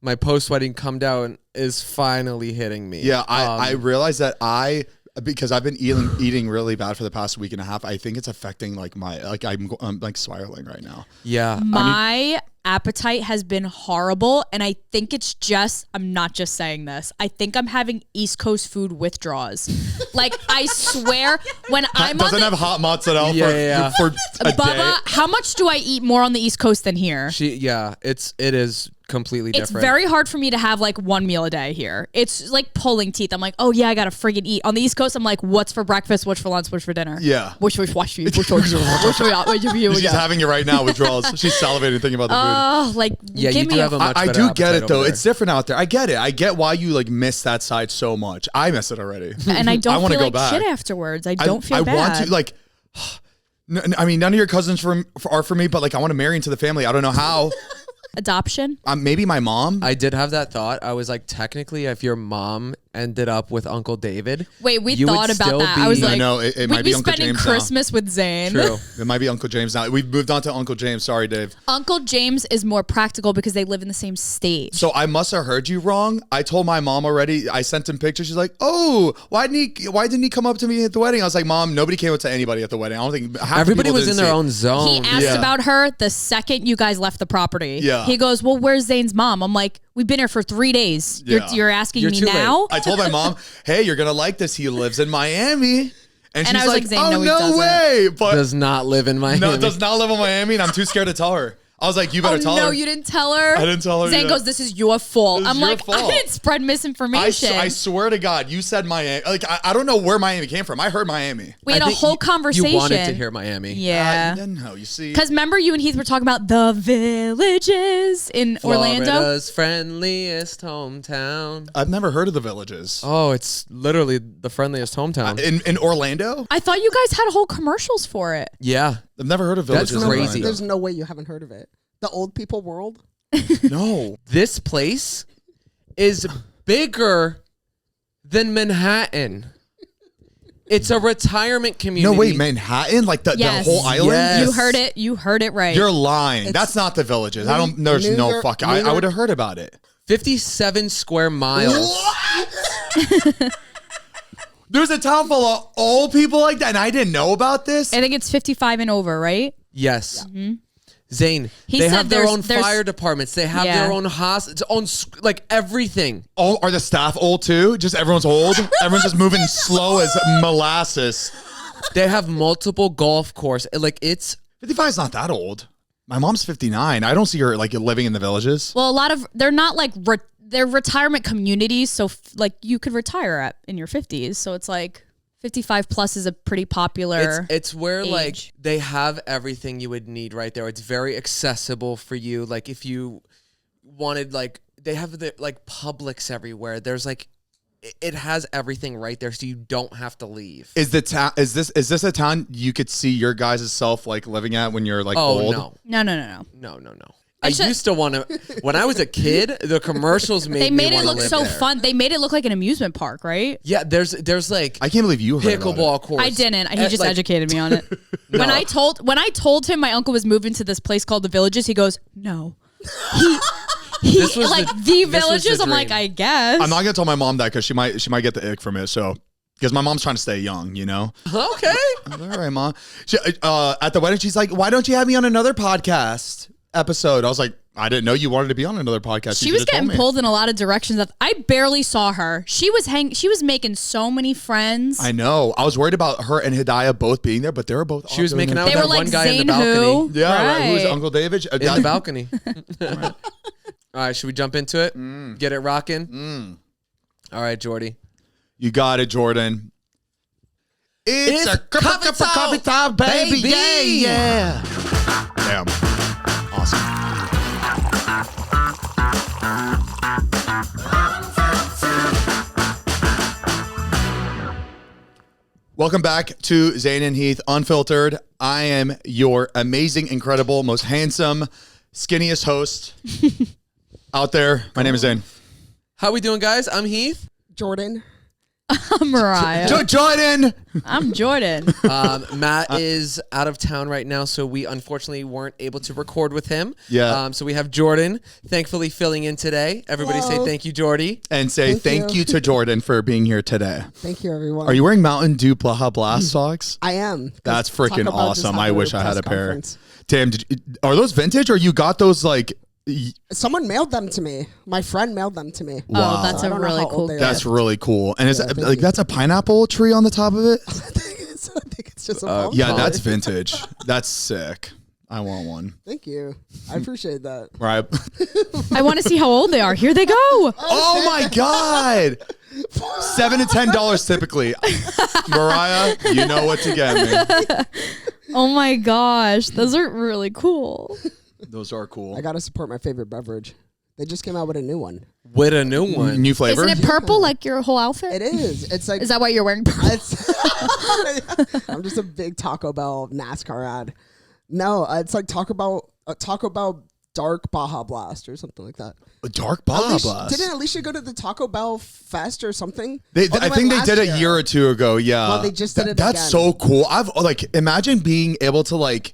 my post-wedding come down is finally hitting me. Yeah, I realized that because I've been eating really bad for the past week and a half. I think it's affecting like I'm like spiraling right now. Yeah. My appetite has been horrible, and I think it's just, I'm not just saying this, I think I'm having East Coast food withdrawals. Like, I swear, when I'm doesn't have hot mozzarella for a Bubba, day. how much do I eat more on the East Coast than here? It is completely different. It's very hard for me to have like one meal a day here. It's like pulling teeth. I'm like, oh yeah, I gotta friggin' eat. On the East Coast, I'm like, what's for breakfast, what's for lunch, what's for dinner? Yeah. She's having it right now, withdrawals. She's salivating thinking about the food. Oh, like, yeah, give you me do have a much I better do get it though. there. It's different out there. I get it. I get why you like miss that side so much. I miss it already. And I don't wanna feel go like back. shit afterwards. I don't feel bad. I want to like. I mean, none of your cousins are for me, but like I want to marry into the family. I don't know how. Adoption? Maybe my mom. I did have that thought. I was like, technically, if your mom ended up with Uncle David. Wait, we thought about that. I was like, no, it might be Uncle James now. Christmas with Zane. True. It might be Uncle James now. We've moved on to Uncle James. Sorry, Dave. Uncle James is more practical because they live in the same state. So I must have heard you wrong. I told my mom already. I sent him pictures. She's like, "Oh, why didn't he come up to me at the wedding?" I was like, "Mom, nobody came up to anybody at the wedding. I don't think everybody was in their own zone." He asked about her the second you guys left the property. Yeah. He goes, "Well, where's Zane's mom?" I'm like, "We've been here for 3 days. Yeah. You're asking You're me too now?" I told my mom, "Hey, you're gonna like this. He lives in Miami." And she's I was like, Zane, "Oh, no, he no doesn't." way!" But does not live in Miami. no, does not live in Miami, and I'm too scared to tell her. I was like, "You better tell her." No, you didn't tell her. I didn't tell her. Zane yet. goes, "This is your fault." I'm your like, fault. I didn't spread misinformation. I swear to God, you said Miami. Like I don't know where Miami came from. I heard Miami. We had a whole conversation. You wanted to hear Miami. Yeah. No, you see. Because remember, you and Heath were talking about the villages in Orlando. Florida's friendliest hometown. I've never heard of the Villages. Oh, it's literally the friendliest hometown. In Orlando? I thought you guys had whole commercials for it. Yeah. I've never heard of Villages. That's in crazy. Orlando. There's no way you haven't heard of it. The old people world. No. This place is bigger than Manhattan. It's a retirement community. No, wait, Manhattan? Like the whole island? Yes. You heard it right. You're lying. That's not the Villages. There's no fuck. I would have heard about it. 57 square miles. What? There's a town full of old people like that, and I didn't know about this? I think it's 55 and over, right? Yes. Yeah. Mm-hmm. Zane, He they said have their own there's- fire departments. They have their own like everything. Oh, are the staff old too? Just everyone's old? Everyone's just moving slow as molasses. They have multiple golf course. Like it's 55 is not that old. My mom's 59. I don't see her like living in the Villages. Well, a lot of, they're not like, they're retirement communities. So like you could retire in your 50s. So it's like 55 plus is a pretty popular It's where age. like they have everything you would need right there. It's very accessible for you. Like if you wanted, like they have the like Publix everywhere. There's like it has everything right there, so you don't have to leave. Is the town? Is this a town you could see your guys' self like living at when you're like old? No. I used to want to. When I was a kid, the commercials made they made me it wanna look live so there. fun. They made it look like an amusement park, right? Yeah, there's like I can't believe you heard about pickleball it. course. I didn't. He just educated me on it. No. When I told him my uncle was moving to this place called the Villages, he goes, "No." This was like the the this was Villages. the I'm like, dream. I guess. I'm not gonna tell my mom that because she might get the ick from it. So because my mom's trying to stay young, you know. Okay. All right, mom. She, at the wedding, she's like, "Why don't you have me on another podcast episode?" I was like, "I didn't know you wanted to be on another podcast." She was getting pulled in a lot of directions. I barely saw her. She was making so many friends. I know. I was worried about her and Hidayah both being there, but they were both. She was making out They with were that like one guy Zane in the balcony. who? Yeah, right. Who was Right. Uncle David? In the balcony. All right, should we jump into it? Get it rocking? All right, Jordy. You got it, Jordan. It's a coffee time, baby. Yeah. Damn. Awesome. Welcome back to Zane and Heath Unfiltered. I am your amazing, incredible, most handsome, skinniest host out there. My name is Zane. How we doing, guys? I'm Heath. Jordan. I'm Mariah. Jordan. I'm Jordan. Matt is out of town right now, so we unfortunately weren't able to record with him. Yeah. So we have Jordan, thankfully filling in today. Everybody say Hello. thank you, Jordy. And say Thank thank you to Jordan for being here today. Thank you, everyone. Are you wearing Mountain Dew Baja Blast socks? I am. That's Talk freaking about just awesome. I having wish I had a press pair. conference. Damn, are those vintage or you got those like? Someone mailed them to me. My friend mailed them to me. Wow. Oh, that's I a don't know really how cool old they gift. are. That's really cool. And is Yeah, that, thank like you. that's a pineapple tree on the top of it? I think it's just a palm Yeah, tree. that's vintage. That's sick. I want one. Thank you. I appreciate that. Right. I want to see how old they are. Here they go. Oh my God. $7 to $10 typically. Mariah, you know what to get me. Oh my gosh. Those are really cool. Those are cool. I gotta support my favorite beverage. They just came out with a new one. With a new one. New flavor? Isn't it purple like your whole outfit? It is. It's like Is that why you're wearing purple? I'm just a big Taco Bell NASCAR ad. No, it's like Taco Bell Dark Baja Blast or something like that. A dark Baja Alicia- Blast. Didn't Alicia go to the Taco Bell Fest or something? They, Oh, I went think they last did a year or two ago. Yeah. Well, they just did it That's again. so cool. I've like imagine being able to like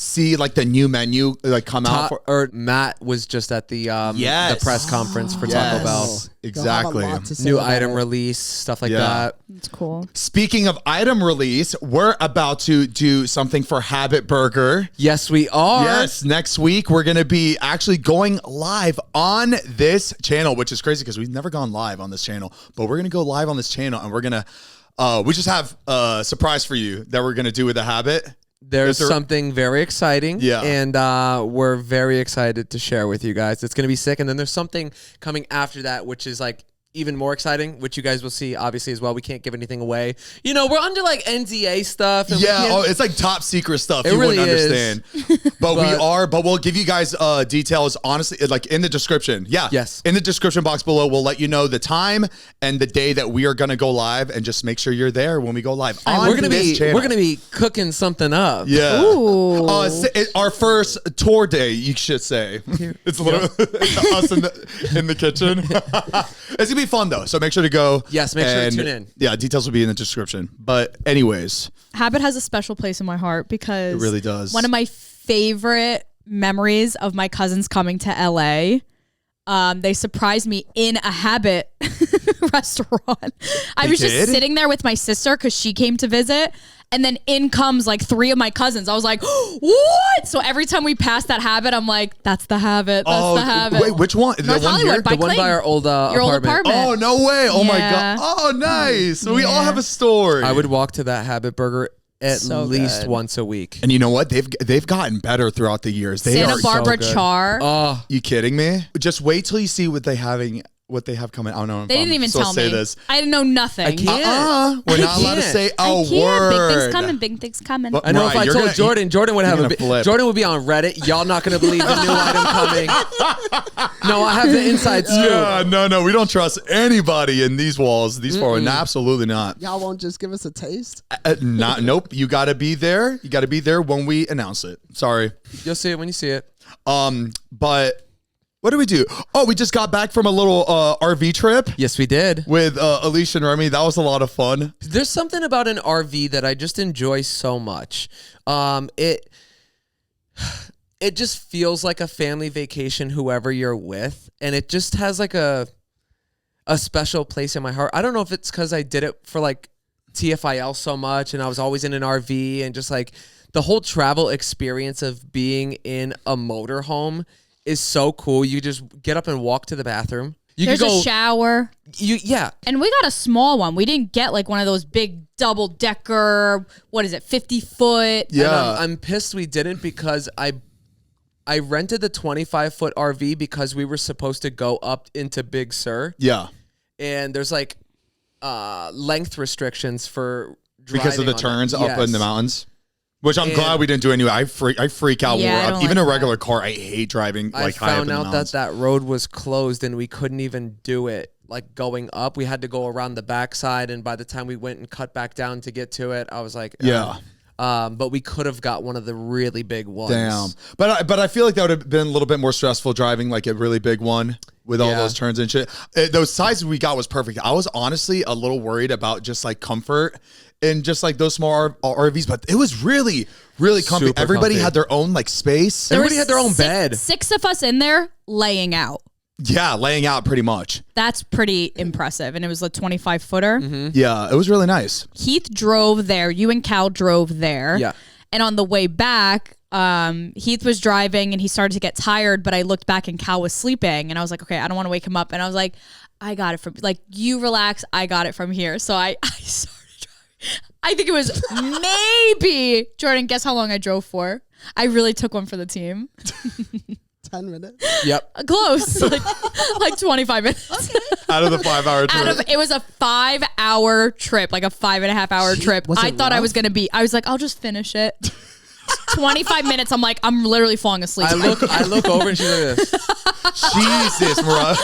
see like the new menu like come out for Or Matt was just at the Yes. the press conference for Yes. Taco Bell. They'll have a Exactly. lot to say New about item it. release, stuff like Yeah. that. That's cool. Speaking of item release, we're about to do something for Habit Burger. Yes, we are. Yes, next week we're going to be actually going live on this channel, which is crazy because we've never gone live on this channel, but we're going to go live on this channel and we're going to, we just have a surprise for you that we're going to do with the Habit. There's Is there- something very exciting. Yeah. And we're very excited to share with you guys. It's going to be sick. And then there's something coming after that, which is like even more exciting, which you guys will see obviously as well. We can't give anything away. You know, we're under like NDA stuff. And we Yeah, can't- it's like top secret stuff. It You really wouldn't is. understand. But we But- are, but we'll give you guys details, honestly, like in the description. Yeah. Yes. In the description box below, we'll let you know the time and the day that we are going to go live and just make sure you're there when we go live. On we're gonna this be channel. we're gonna be cooking something up. Yeah. Ooh. Our first tour day, you should say. It's a little us in the kitchen. It's gonna be fun though, so make sure to go. Yes, make sure to and, tune in. Yeah, details will be in the description. But anyways, Habit has a special place in my heart because It really does. One of my favorite memories of my cousins coming to LA. They surprised me in a Habit restaurant. I They was did? just sitting there with my sister because she came to visit. And then in comes like 3 of my cousins. I was like, what? So every time we pass that Habit, I'm like, that's the Habit. That's the Habit. wait, which one? North Hollywood, by The one by Clayton. our old Your old apartment. Oh, no way. Oh, my Yeah. God. Oh, nice. So we all Yeah. have a story. I would walk to that Habit Burger at So least good. once a week. And you know what? They've gotten better throughout the years. They Santa are. Barbara so good. Char. Oh, You kidding me? Just wait till you see what they have coming. I don't know. If They didn't I'm even supposed tell to say me. this. I didn't know nothing. I can't. We're I not allowed to can't. say I a can't. word. Big things coming. Big things coming. But- I know Right, if I you're told gonna- Jordan would have you're a gonna flip. Jordan would be on Reddit. Y'all not gonna believe the new item coming. No, I have the inside scoop. Yeah, no, we don't trust anybody in these walls. These four, absolutely not. Y'all won't just give us a taste? Nope. You got to be there. You got to be there when we announce it. Sorry. You'll see it when you see it. But what do we do? Oh, we just got back from a little RV trip Yes, we did. with Alicia and Remy. That was a lot of fun. There's something about an RV that I just enjoy so much. It just feels like a family vacation, whoever you're with, and it just has like a special place in my heart. I don't know if it's because I did it for like TFIL so much, and I was always in an RV, and just like the whole travel experience of being in a motorhome is so cool. You just get up and walk to the bathroom. You There's can go. a shower. Yeah. And we got a small one. We didn't get like one of those big double decker, what is it, 50 foot? Yeah. And I'm pissed we didn't because I rented the 25-foot RV because we were supposed to go up into Big Sur, Yeah. and there's like length restrictions for driving Because of the on turns that. up Yes. in the mountains. Which I'm And- glad we didn't do anyway. I freak out. Yeah, I more. don't Even like a regular car, I hate driving I like high up found in the out mountains. that road was closed and we couldn't even do it like going up. We had to go around the backside, and by the time we went and cut back down to get to it, I was like, Yeah. But we could have got one of the really big ones. Damn. But I feel like that would have been a little bit more stressful driving like a really big one. with all those turns and shit. Those sizes we got was perfect. I was honestly a little worried about just like comfort and just like those small RVs, but it was really, really comfy. Super Everybody comfy. had their own like space. Everybody had their own bed. 6 of us in there laying out. Yeah, laying out pretty much. That's pretty impressive. And it was a 25-footer. Yeah, it was really nice. Heath drove there. You and Cal drove there. Yeah. And on the way back, Heath was driving and he started to get tired, but I looked back and Cal was sleeping. And I was like, okay, I don't want to wake him up. And I was like, I got it from, like, you relax. I got it from here. So I started driving. I think it was maybe, Jordan, guess how long I drove for? I really took one for the team. 10 minutes. Yep. Close. like 25 minutes. Out of the 5-hour trip. It was a 5-hour trip, like a 5.5-hour trip. Was it I thought I rough? was going to be, I was like, I'll just finish it. 25 minutes. I'm like, I'm literally falling asleep. I look over and she's like this. Jesus, Mariah.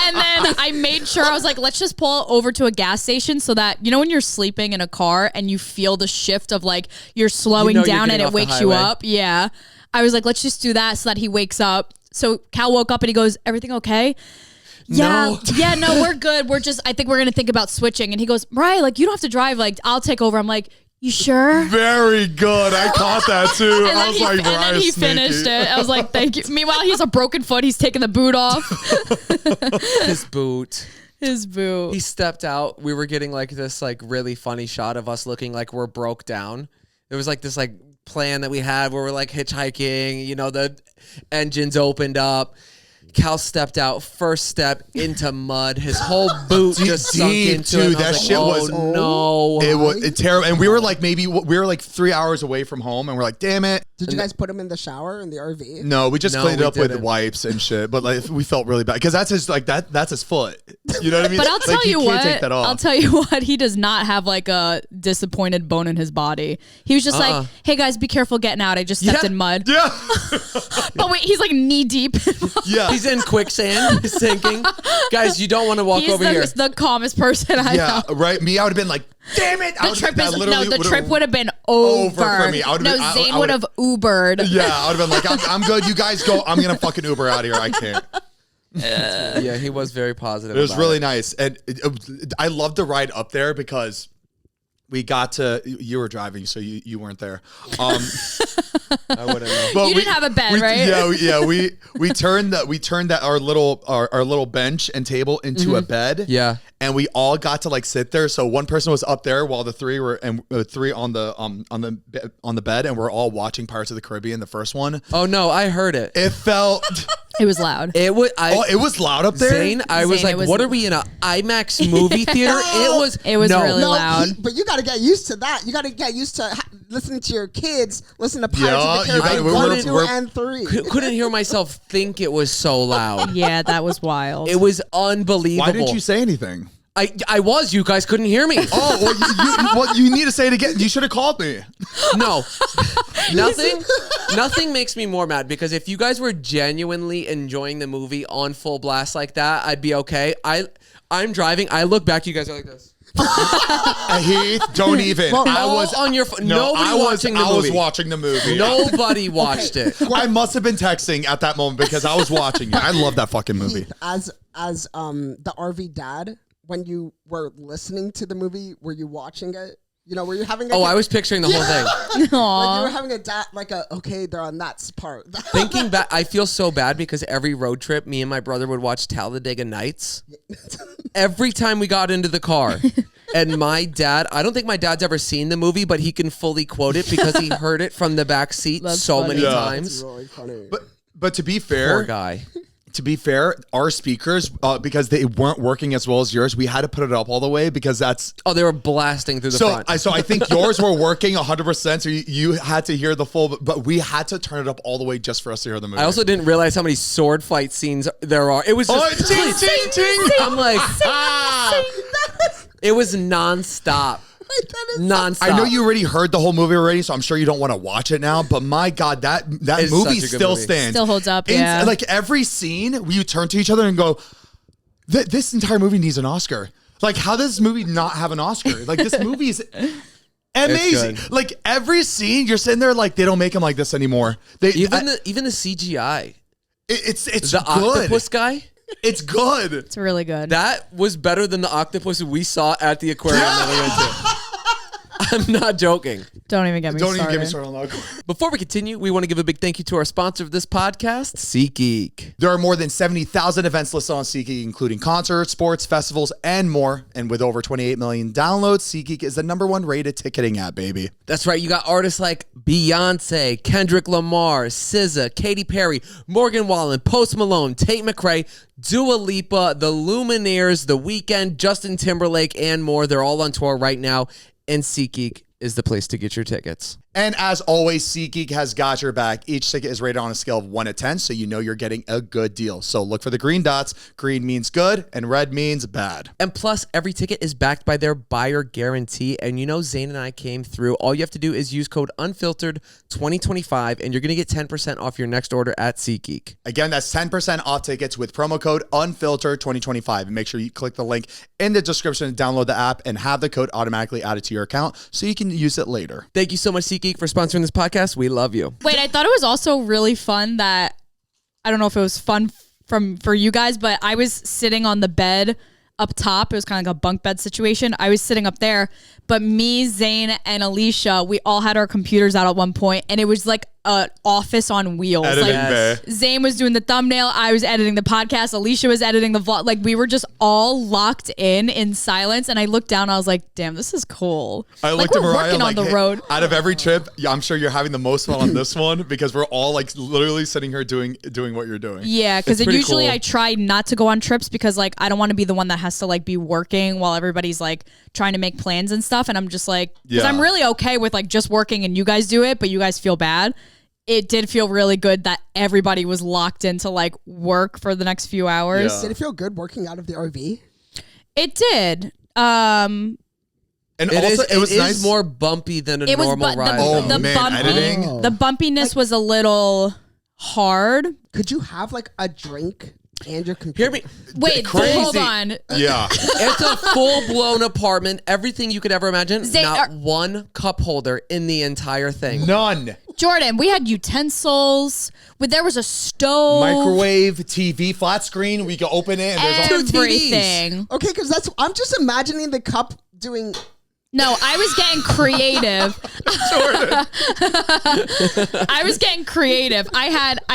And then I made sure, I was like, let's just pull over to a gas station so that, you know, when you're sleeping in a car and you feel the shift of like, you're slowing you're down getting and it off the wakes you highway. up. Yeah. I was like, let's just do that so that he wakes up. So Cal woke up and he goes, everything okay? Yeah, no, we're good. I think we're going to think about switching. And he goes, Mariah, like, you don't have to drive. Like, I'll take over. I'm like, you sure? Very good. I caught that too. I was like, and then Mariah's he sneaky. finished it. I was like, thank you. Meanwhile, he has a broken foot. He's taking the boot off. His boot. His boot. He stepped out. We were getting like this like really funny shot of us looking like we're broke down. There was like this like plan that we had where we're like hitchhiking, you know, the engines opened up. Cal stepped out, first step into mud. His whole boot just sunk Deep, into it. dude, And I that was like, shit oh, was- no. It was terrible. And we were like, we were like 3 hours away from home and we're like, damn it. Did you guys put him in the shower in the RV? No, we just No, cleaned it we up with didn't. wipes and shit. But like, we felt really bad because that's his like that's his foot. You know what I mean? But I'll tell like, you can't what. Take that off. I'll tell you what. He does not have like a disappointed bone in his body. He was just like, "Hey guys, be careful getting out. I just stepped in mud." Yeah. But wait, he's like knee deep. Yeah. He's in quicksand. He's sinking. Guys, you don't want to walk He's over here. the calmest person I Yeah. know. Right. Me, I would have been like, damn it. The trip would have been over. for me. I would've No, been- I Zane would- would have Ubered. Yeah, I would have been like, I'm good. You guys go. I'm gonna fucking Uber out of here. I can't. Yeah, he was very positive. It was about really it. nice, and I loved the ride up there because we got to. You were driving, so you weren't there. I wouldn't know. But You didn't have a bed, right? Yeah. We turned that our little bench and table into a bed. Yeah. and we all got to like sit there. So one person was up there while the three were three on the bed, and we're all watching Pirates of the Caribbean, the first one. Oh no, I heard it. It felt. It was loud. It was. It was loud up there. Zane, I was Zane, like, it was- "What are we in a IMAX movie theater?" It was really No, loud. but you got to get used to that. You got to get used to listening to your kids listen to Pirates of the Yeah, you Caribbean gotta- 1, we're- 2, we're- and 3. Couldn't hear myself think it was so loud. Yeah, that was wild. It was unbelievable. Why didn't you say anything? I was. You guys couldn't hear me. Oh, well, you need to say it again. You should have called me. No. Nothing makes me more mad, because if you guys were genuinely enjoying the movie on full blast like that, I'd be okay. I'm driving. I look back. You guys are like this. Heath, don't even. Well, I All was on your phone. Nobody watching the I was movie. watching the movie. Nobody watched it. I must have been texting at that moment because I was watching it. I love that fucking movie. As the RV dad, when you were listening to the movie, were you watching it? You know, were you having? Oh, I was picturing the whole thing. Like you Aw. were having a dad, okay, they're on that part. Thinking back, I feel so bad because every road trip, me and my brother would watch Talladega Nights. Every time we got into the car. And my dad, I don't think my dad's ever seen the movie, but he can fully quote it because he heard it from the back seat That's so funny. many Yeah. times. It's really funny. But to be Poor fair, guy. our speakers, because they weren't working as well as yours, we had to put it up all the way because that's. Oh, they were blasting through the front. So I think yours were working 100%, so you had to hear the full, but we had to turn it up all the way just for us to hear the movie. I also didn't realize how many sword fight scenes there are. It was just ting, ting, ting. I'm like, it was nonstop. Nonstop. I know you already heard the whole movie already, so I'm sure you don't want to watch it now. But my God, that It's movie such a good still movie. stands. Still holds up, In- yeah. Like every scene, you turn to each other and go, "This entire movie needs an Oscar." Like, how does this movie not have an Oscar? Like, this movie is amazing. good. Like every scene, you're sitting there like they don't make them like this anymore. Even the CGI. It's The good. octopus guy? It's good. It's really good. That was better than the octopus we saw at the aquarium that we went to. I'm not joking. Don't even get me Don't started. even get me started on that. Before we continue, we want to give a big thank you to our sponsor of this podcast, SeatGeek. There are more than 70,000 events listed on SeatGeek, including concerts, sports, festivals, and more. And with over 28 million downloads, SeatGeek is the #1 rated ticketing app, baby. That's right. You got artists like Beyonce, Kendrick Lamar, SZA, Katy Perry, Morgan Wallen, Post Malone, Tate McRae, Dua Lipa, The Lumineers, The Weeknd, Justin Timberlake, and more. They're all on tour right now, and SeatGeek is the place to get your tickets. And as always, SeatGeek has got your back. Each ticket is rated on a scale of 1 to 10, so you know you're getting a good deal. So look for the green dots. Green means good, and red means bad. And plus, every ticket is backed by their buyer guarantee. And you know, Zane and I came through. All you have to do is use code UNFILTERED2025, and you're going to get 10% off your next order at SeatGeek. Again, that's 10% off tickets with promo code UNFILTERED2025. And make sure you click the link in the description to download the app and have the code automatically added to your account so you can use it later. Thank you so much, SeatGeek, for sponsoring this podcast. We love you. Wait, I thought it was also really fun that, I don't know if it was fun for you guys, but I was sitting on the bed up top. It was kind of like a bunk bed situation. I was sitting up there, but me, Zane, and Alicia, we all had our computers out at one point, and it was like an office on wheels. Editing Like, bay. Zane was doing the thumbnail, I was editing the podcast, Alicia was editing the vlog. Like, we were just all locked in silence, and I looked down, and I was like, damn, this is cool. I Like, looked at we're Mariah working like, on the hey, road. out of every trip, yeah, I'm sure you're having the most fun on this one because we're all like literally sitting here doing what you're doing. Yeah, because It's pretty usually cool. I try not to go on trips because like I don't want to be the one that has to like be working while everybody's like trying to make plans and stuff. And I'm just like, because Yeah. I'm really okay with like just working and you guys do it, but you guys feel bad. It did feel really good that everybody was locked into like work for the next few hours. Yeah. Did it feel good working out of the RV? It did. And also, it was nice. more bumpy than a It was normal but ride. Oh, the man, editing? the bumpiness was a little hard. Could you have like a drink and your computer? Hear me. Wait, Crazy. hold on. Yeah. It's a full-blown apartment. Everything you could ever imagine. Zane, Not one cup holder in the entire thing. None. Jordan, we had utensils. There was a stove. Microwave, TV, flat screen. We can open it and there's all Everything. Okay, because I'm just imagining the cup doing. No, I was getting creative. I was getting creative. I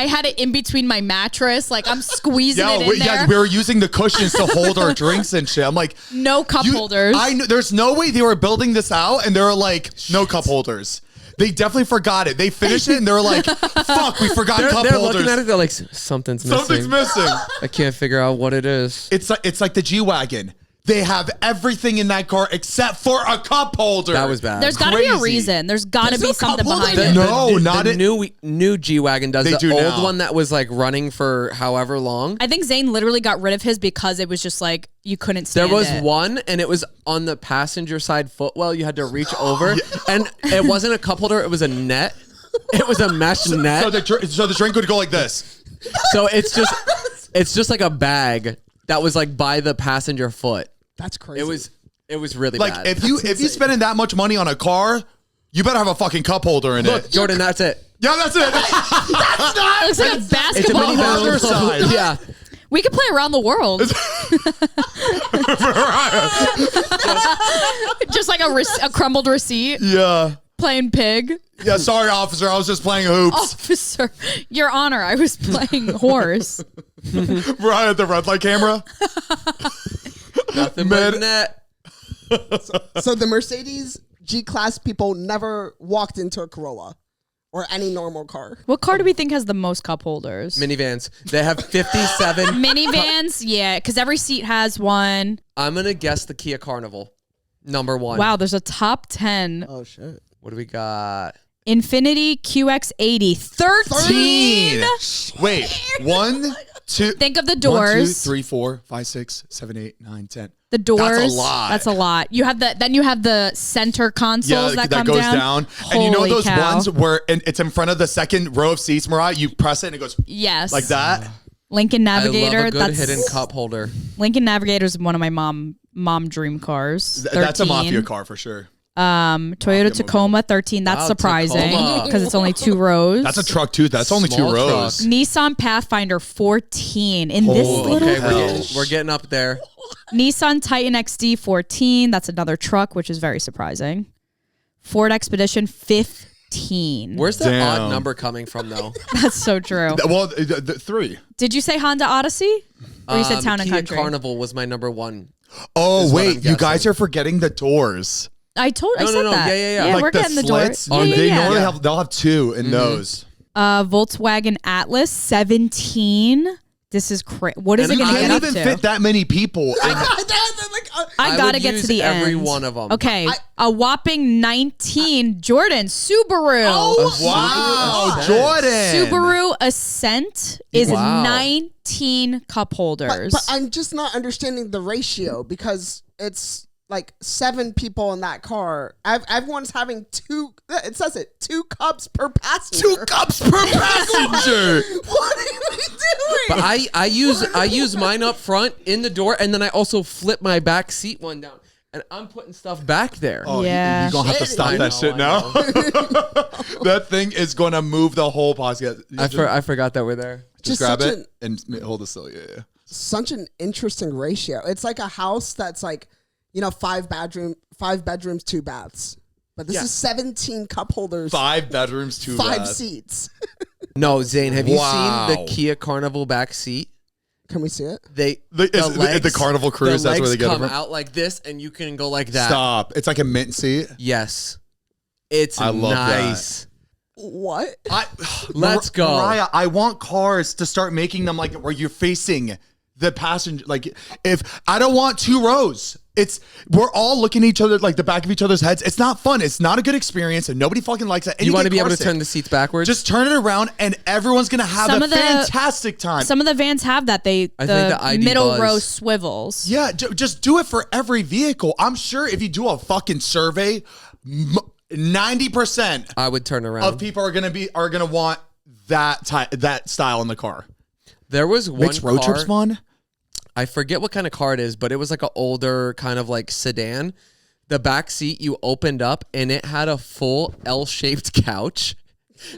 had it in between my mattress. Like I'm squeezing it in there. we were using the cushions to hold our drinks and shit. I'm like, No cup holders. I know there's no way they were building this out and they were like, no cup holders. They definitely forgot it. They finished it and they were like, fuck, we forgot cup They're holders. looking at it. They're like, something's missing. Something's missing. I can't figure out what it is. It's like the G-Wagon. They have everything in that car except for a cup holder. That was bad. There's got to be a Crazy. reason. There's got to There's be no cup something holder behind there. it. No, not the it. new G-Wagon does. They The do old now. one that was like running for however long. I think Zane literally got rid of his because it was just like you couldn't There stand was it. one, and it was on the passenger side footwell. You had to reach over, and it wasn't a cup holder. It was a net. It was a mesh net. So the drink would go like this. So it's just like a bag that was like by the passenger foot. That's crazy. It was really Like bad. if you spending that much money on a car, you better have a fucking cup holder in Look, it. Jordan, that's it. Yeah, that's it. It looks like a It's a basketball mini hoop. Other basketball. side. Yeah. We could play around the world. Just like a crumbled receipt. Yeah. Playing pig. Yeah, sorry, officer. I was just playing hoops. Officer, Your Honor, I was playing horse. Right at the red light camera. Nothing Mid- but net. So the Mercedes G-Class people never walked into a Corolla or any normal car. What car do we think has the most cup holders? Minivans. They have 57. Minivans, yeah, because every seat has one. I'm going to guess the Kia Carnival. Number 1. Wow, there's a top 10. Oh shit! What do we got? Infinity QX80, 13. Wait, 1, 2. Think of the 1, 2, doors. 3, 4, 5, 6, 7, 8, 9, 10. The doors. That's a lot. That's a lot. You have then you have the center consoles that come goes down. And you know Holy those cow. ones where it's in front of the second row of seats, Mariah? You press it and it goes Yes. like that. Lincoln Navigator. I love a good that's hidden cup holder. Lincoln Navigator is one of my mom dream cars. That's a 13. mafia car for sure. Toyota Tacoma 13. That's Wow, surprising Tacoma. because it's only 2 rows. That's a truck too. That's only 2 Small rows. truck. Nissan Pathfinder 14 in this Holy little Okay, we're getting up there. Nissan Titan XD 14. That's another truck, which is very surprising. Ford Expedition 15. Where's that Damn. odd number coming from, though? That's so true. Well, 3. Did you say Honda Odyssey? Or you said Town and Kia Country? Carnival was my number 1. Oh, is what wait. I'm You guys guessing. are forgetting the doors. I said no. that. Yeah. Yeah, Like we're the getting the slits. door. Yeah, They yeah, normally yeah. they'll have 2 in those. Volkswagen Atlas 17. This is crazy. What is And it going to I get up didn't to? even fit that many people. I I gotta would get to use the every end. one of 'em. Okay, a whopping 19. Jordan Subaru. Wow, Subaru Jordan. Subaru Ascent is Wow. 19 cup holders. But I'm just not understanding the ratio because it's like 7 people in that car. Everyone's having 2. It says it 2 cups per passenger. 2 cups per passenger. What are we doing? But I use mine up front in the door, and then I also flip my back seat one down, and I'm putting stuff back there. Oh, Yeah. you're going to have to Shit. stop I that know, shit I now. That thing is going to move the whole podcast. I forgot that we're there. Just Just grab such it and hold it still. Yeah. Such an interesting ratio. It's like a house that's like, 5 bedrooms, 2 baths. But this Yeah. is 17 cup holders, 5 bedrooms, 2 5 baths. seats. No, Zane, have you Wow. seen the Kia Carnival back seat? Can we see it? The Carnival Cruise, the that's where legs they get it come from? out like this, and you can go like that. Stop. It's like a mint seat. Yes, it's I love nice. What? Let's go. Mariah, I want cars to start making them like where you're facing the passenger. Like, if I don't want 2 rows, we're all looking at each other, like the back of each other's heads. It's not fun. It's not a good experience, and nobody fucking likes that. And You want to get be able to car turn sick. the seats backwards? Just turn it around, and everyone's gonna have Some a of the- fantastic time. Some of the vans have that. I think the ID middle Buzz- row swivels. Yeah, just do it for every vehicle. I'm sure if you do a fucking survey, 90% I would turn around. of people are gonna want that style in the car. There was one Makes road car, trips fun. I forget what kind of car it is, but it was like an older kind of like sedan. The back seat you opened up, and it had a full L-shaped couch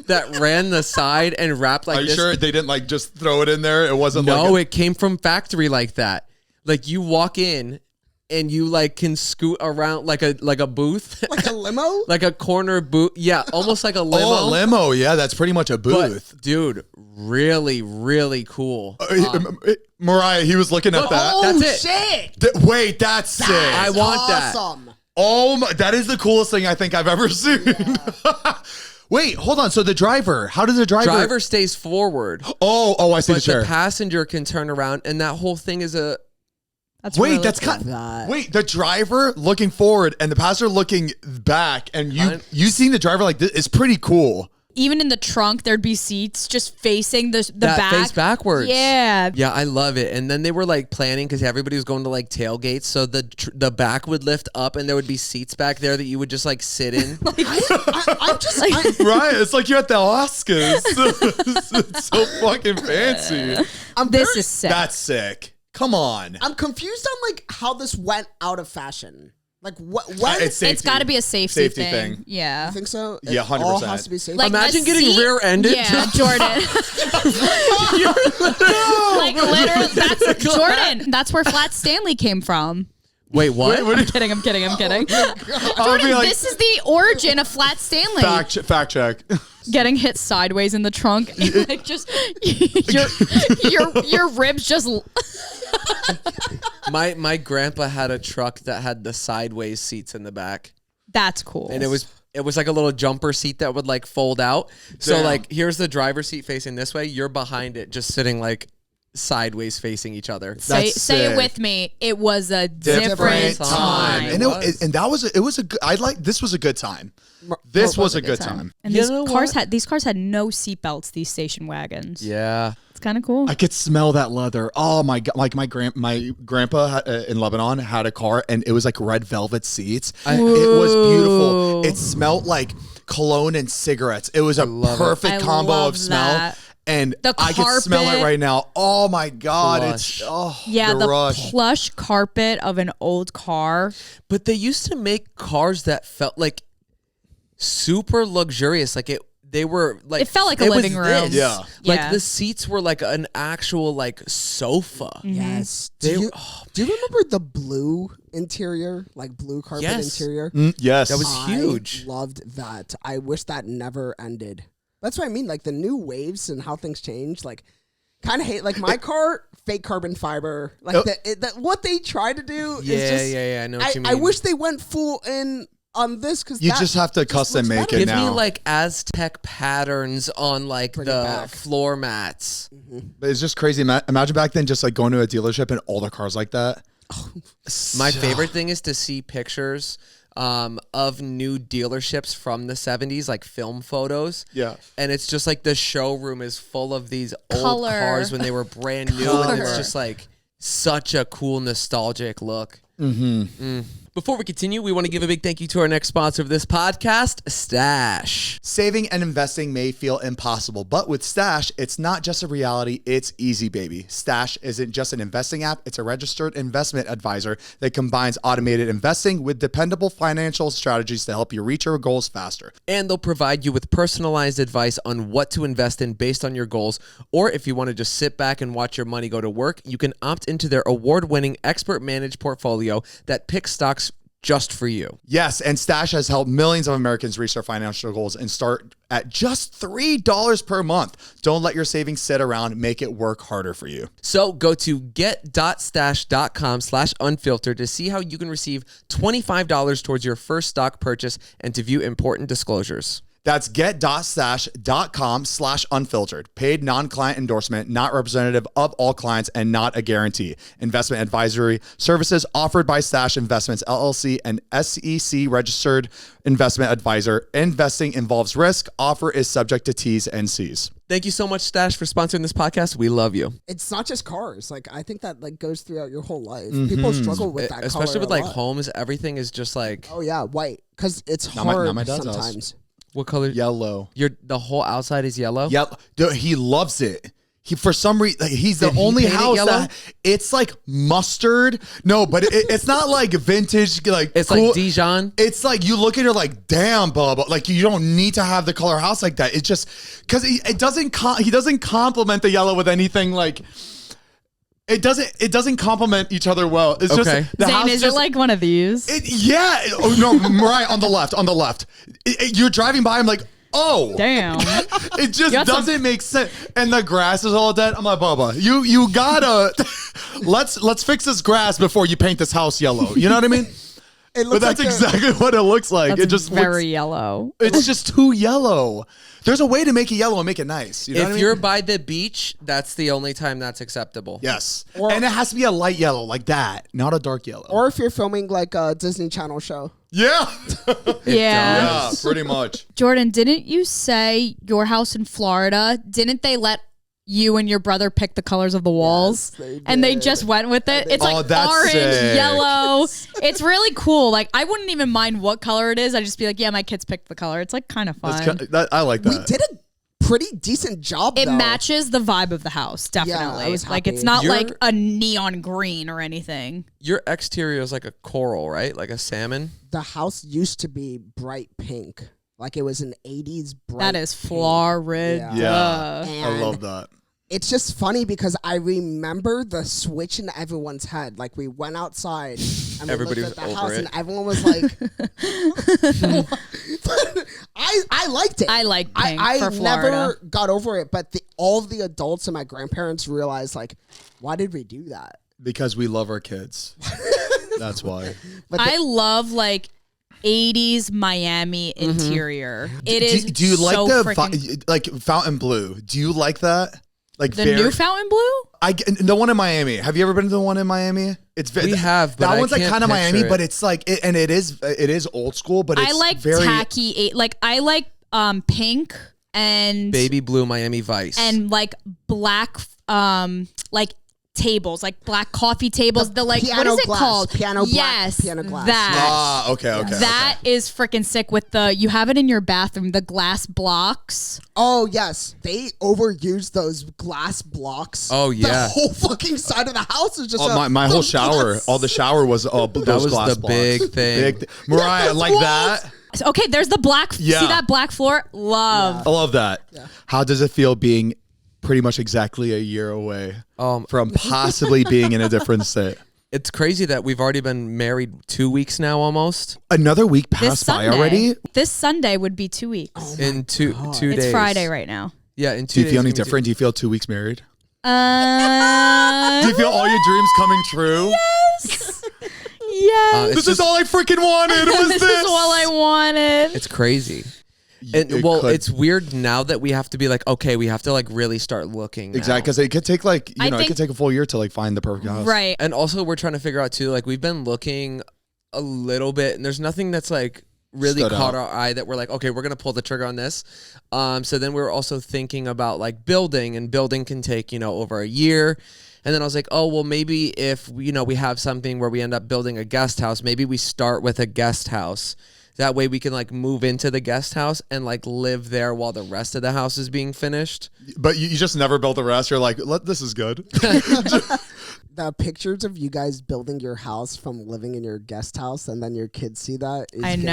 that ran the side and wrapped like Are you this. sure they didn't like just throw it in there? It wasn't No, like it came from factory like that. Like you walk in and you like can scoot around like a booth, Like a limo? like a corner booth. Yeah, almost like a limo. Oh, a limo. Yeah, that's pretty much a booth. But, dude, really, really cool. Mariah, he was looking at that. Oh, That's it. shit. Wait, that's sick. I want that. Awesome. Oh my, that is the coolest thing I think I've ever seen. Wait, hold on. So the driver, how does the Driver stays forward, Oh, I see the but chair. the passenger can turn around, and that whole thing is a. That's Wait, really that's cool. kind. Wait, the driver looking forward and the passenger looking back, and you seeing the driver like this is pretty cool. Even in the trunk, there'd be seats just facing the that back. face backwards. Yeah. Yeah, I love it. And then they were like planning because everybody was going to like tailgates, so the back would lift up, and there would be seats back there that you would just like sit in. I'm just. Right? It's like you're at the Oscars. It's so fucking fancy. This is sick. That's sick. Come on. I'm confused on like how this went out of fashion. Like what? It's When? safety. It's got to be a safety thing. thing. Yeah. I think so. Yeah, It all 100%. has to be safe. Like Imagine the getting seat- rear-ended. Yeah, Jordan. Like literally, that's Jordan. That's where Flat Stanley came from. Wait, what? I'm kidding. I'm kidding. I'll Jordan, be like, this is the origin of Flat Stanley. fact check. Getting hit sideways in the trunk, and like just your ribs just. My grandpa had a truck that had the sideways seats in the back, That's cool. and it was like a little jumper seat that would like fold out. So Damn. like here's the driver's seat facing this way. You're behind it, just sitting like sideways facing each other. say That's say it sick. with me. It was a different Different time. time. And was. that was a good. This was a good time. This was a good time. And You these know cars what? had no seatbelts. These station wagons. Yeah. It's kind of cool. I could smell that leather. Oh my god! Like my grandpa in Lebanon had a car, and it was like red velvet seats. It was beautiful. It smelled like cologne and cigarettes. It was a perfect I combo love of smell. that. and The I can smell it carpet. right now. Oh my God. Plush. Yeah, the rush. plush carpet of an old car. But they used to make cars that felt like super luxurious. Like they were like It felt like a it was living room. this. Yeah. Like Yeah. the seats were like an actual like sofa. Yes. They- Do you, oh, do you remember the blue interior, like blue carpet Yes. interior? Yes. That was huge. I loved that. I wish that never ended. That's what I mean. Like the new waves and how things change. Like, kind of hate. Like my car, fake carbon fiber. Like what they try to do. Yeah, is just, yeah. I know what you mean. I wish they went full in on this because You just have to custom make it Give now. me like Aztec patterns on like Bring it the back. floor mats. But it's just crazy. Imagine back then just like going to a dealership and all the cars like that. My favorite thing is to see pictures of new dealerships from the 70s, like film photos. Yeah. And it's just like the showroom is full of these old Color. cars when they were brand new. And it's just like such a cool, nostalgic look. Before we continue, we want to give a big thank you to our next sponsor of this podcast, Stash. Saving and investing may feel impossible, but with Stash, it's not just a reality, it's easy, baby. Stash isn't just an investing app, it's a registered investment advisor that combines automated investing with dependable financial strategies to help you reach your goals faster. And they'll provide you with personalized advice on what to invest in based on your goals. Or if you want to just sit back and watch your money go to work, you can opt into their award-winning expert managed portfolio that picks stocks just for you. Yes, and Stash has helped millions of Americans reach their financial goals and start at just $3 per month. Don't let your savings sit around. Make it work harder for you. So go to get.stash.com/unfiltered to see how you can receive $25 towards your first stock purchase and to view important disclosures. That's get.stash.com/unfiltered. Paid non-client endorsement, not representative of all clients and not a guarantee. Investment advisory services offered by Stash Investments LLC, an SEC registered investment advisor. Investing involves risk. Offer is subject to T's and C's. Thank you so much, Stash, for sponsoring this podcast. We love you. It's not just cars. Like I think that like goes throughout your whole life. Mm-hmm. People struggle with that, Especially color with a like lot. homes, everything is just like, Oh yeah, white because it's Not my hard dad's house. sometimes. what color? Yellow. The whole outside is yellow? Yep. Dude, he loves it. He, for some reason, he's the Did he only paint it house yellow? that it's like mustard. No, but it's not like vintage. Like It's cool. like Dijon. It's like you look at it like, damn, Bubba. Like you don't need to have the color house like that. It's just because it doesn't. He doesn't complement the yellow with anything like. It doesn't complement each other well. It's Okay. just the Zane, house is just, it like one of these? yeah. Oh no, Mariah, on the left. You're driving by. I'm like, oh. Damn. It just got some- doesn't make sense. And the grass is all dead. I'm like, Bubba, you gotta let's fix this grass before you paint this house yellow. You know what I mean? It But looks that's like exactly what it looks like. That's It just very looks, yellow. it's just too yellow. There's a way to make it yellow and make it nice. You know what I If mean? you're by the beach, that's the only time that's acceptable. Yes. And it has to be a light yellow like that, not a dark yellow. or if you're filming like a Disney Channel show. yeah. Yeah. Yeah, pretty much. Jordan, didn't you say your house in Florida, didn't they let you and your brother pick the colors of the walls? Yes, they and they did. just went with it. It's Oh, like that's orange, sick. yellow. It's really cool. Like I wouldn't even mind what color it is. I'd just be like, yeah, my kids picked the color. It's like kind of fun. I like that. We did a pretty decent job. It though. matches the vibe of the house, definitely. I was like happy. it's not You're- like a neon green or anything. Your exterior is like a coral, right? Like a salmon. The house used to be bright pink, like it was an '80s bright. That is pink. Florida. Yeah. I And love that. It's just funny because I remember the switch in everyone's head. Like we went outside and we Everybody looked at was the over house it. and everyone was like, I liked it. I like pink I for Florida. never got over it, but all the adults and my grandparents realized like, why did we do that? Because we love our kids. That's why. But I love like 80s Miami interior. It is Do you like so the freaking- like fountain blue? Do you like that? Like the new fountain blue? the one in Miami. Have you ever been to the one in Miami? It's We have, but that I one's like can't kind of picture Miami, it. but it's like it is old school, but it's I like very tacky like I like pink and Baby blue Miami Vice. and like black like tables, like black coffee tables. The like, what is it called? Piano yes, piano glass. That. Okay. That is freaking sick with you have it in your bathroom, the glass blocks. Oh, yes. They overused those glass blocks. Oh, yeah. The whole fucking side of the house is just my whole shower. glass. All the shower was those That was glass the blocks. big thing. Mariah, those like walls. that. Okay, there's the black. Yeah. See that black floor? Love. I love that. Yeah. How does it feel being pretty much exactly a year away from possibly being in a different state? It's crazy that we've already been married 2 weeks now almost. Another week This passed by Sunday. already. This Sunday would be 2 weeks. Oh In two days. It's Friday right now. Yeah, in 2 Do you days. feel any it's gonna be different? Do you feel 2 weeks married? Do Uh, you feel all your dreams coming true? yes. it's This is just- all I freaking wanted. Was This is all I wanted. It's crazy. It And well, could- it's weird now that we have to be like, okay, we have to like really start looking. exactly, now. because it could take like I it think- could take a full year to like find the perfect house. Right. And also, we're trying to figure out too. Like, we've been looking a little bit, and there's nothing that's like really Stood caught out. our eye that we're like, okay, we're gonna pull the trigger on this. So then we were also thinking about like building, and building can take over a year. And then I was like, oh well, maybe if we have something where we end up building a guest house, maybe we start with a guest house. That way we can like move into the guest house and like live there while the rest of the house is being finished. But you just never built the rest. You're like, this is good. The pictures of you guys building your house from living in your guest house and then your kids see that. Is I gonna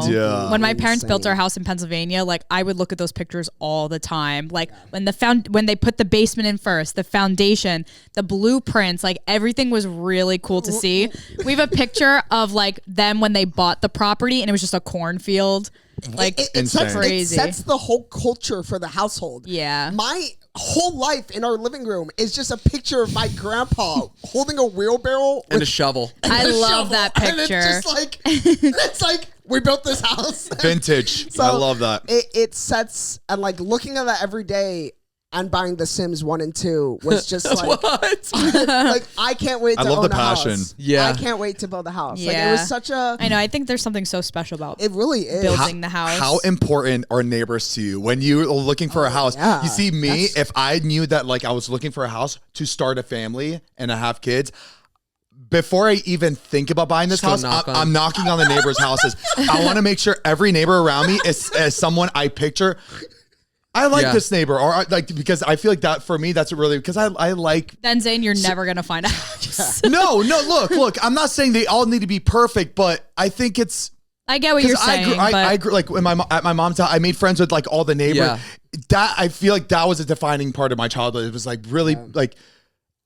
know. be Yeah. When my parents built insane. our house in Pennsylvania, like I would look at those pictures all the time. Like when when they put the basement in first, the foundation, the blueprints, like everything was really cool to see. We have a picture of like them when they bought the property and it was just a cornfield. Like It sets, crazy. it sets the whole culture for the household. Yeah. My whole life in our living room is just a picture of my grandpa holding a wheelbarrow And with a shovel. I a love shovel. that And picture. it's just like it's like we built this house. Vintage. So I love that. It sets, and like looking at that every day and buying The Sims 1 and 2 was just like What? like I can't wait to I love own the a house. passion. Yeah. I can't wait to build a house. Like it Yeah. was such a I know. I think there's something so special about it really is. building the house. How important are neighbors to you when you're looking for a house? yeah. You see me, if I knew that like I was looking for a house to start a family and I have kids, before I even think about buying this Just go house, knock on- I'm knocking on the neighbors' houses. I want to make sure every neighbor around me is someone I picture. I like Yeah. this neighbor, or like because I feel like that for me, that's really because I like. Then Zane, you're never gonna find a house. No, look. I'm not saying they all need to be perfect, but I think it's. I get what you're saying, I but grew like when at my mom's house. I made friends with like all the neighbors. Yeah. That I feel like that was a defining part of my childhood. It was like really like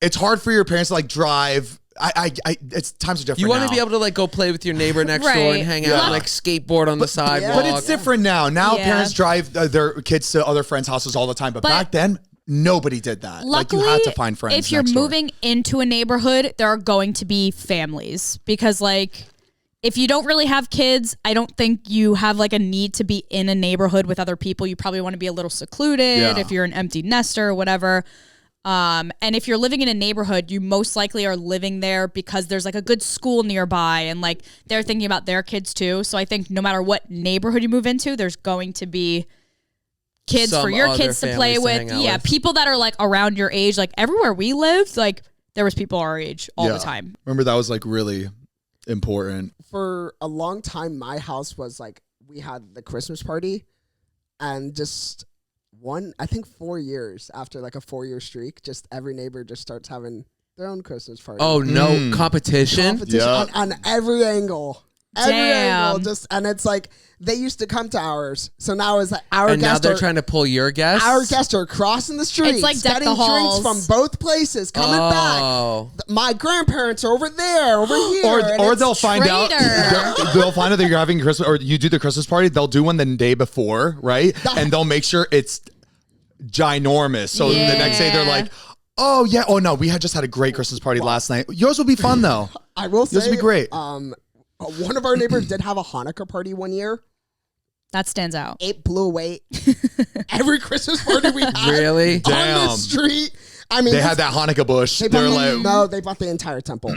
it's hard for your parents to like drive. It's times are different. You want now. to be able to like go play with your neighbor next door Right. and hang out Yeah. and like skateboard on the sidewalk. but it's different now. Now Yeah. parents drive their kids to other friends' houses all the time. But back then, nobody did that. luckily, like you had to find friends. if you're next door. moving into a neighborhood, there are going to be families because like if you don't really have kids, I don't think you have like a need to be in a neighborhood with other people. You probably want to be a little secluded Yeah. if you're an empty nester or whatever. And if you're living in a neighborhood, you most likely are living there because there's like a good school nearby and like they're thinking about their kids too. So I think no matter what neighborhood you move into, there's going to be kids Some for your other kids to play families to with. hang out Yeah, with. people that are like around your age. Like everywhere we lived, like there was people our age all Yeah. the time. Remember that was like really important. For a long time, my house was like we had the Christmas party, and just I think 4 years after like a 4-year streak, just every neighbor just starts having their own Christmas party. Oh no, competition. Competition Yeah. on every angle. Every Damn. angle, and it's like they used to come to ours, so now it's like our And now guests they're are trying to pull your guests. our guests are crossing the streets, like deck getting the drinks halls. from both places, coming Oh. back. My grandparents are over there, over here, and Or it's- they'll find out Traitor. they'll find out that you're having Christmas or you do the Christmas party. They'll do one the day before, right? And they'll make sure it's ginormous. So the next day they're Yeah. like, "Oh yeah, oh no, we had just had a great Christmas party last night. Yours will be fun though." I will say, This would be great. One of our neighbors did have a Hanukkah party one year. That stands out. It blew away every Christmas party we had. Really? On Damn. the street. I mean, They had that Hanukkah bush. They They're bought like, no, they bought the entire temple.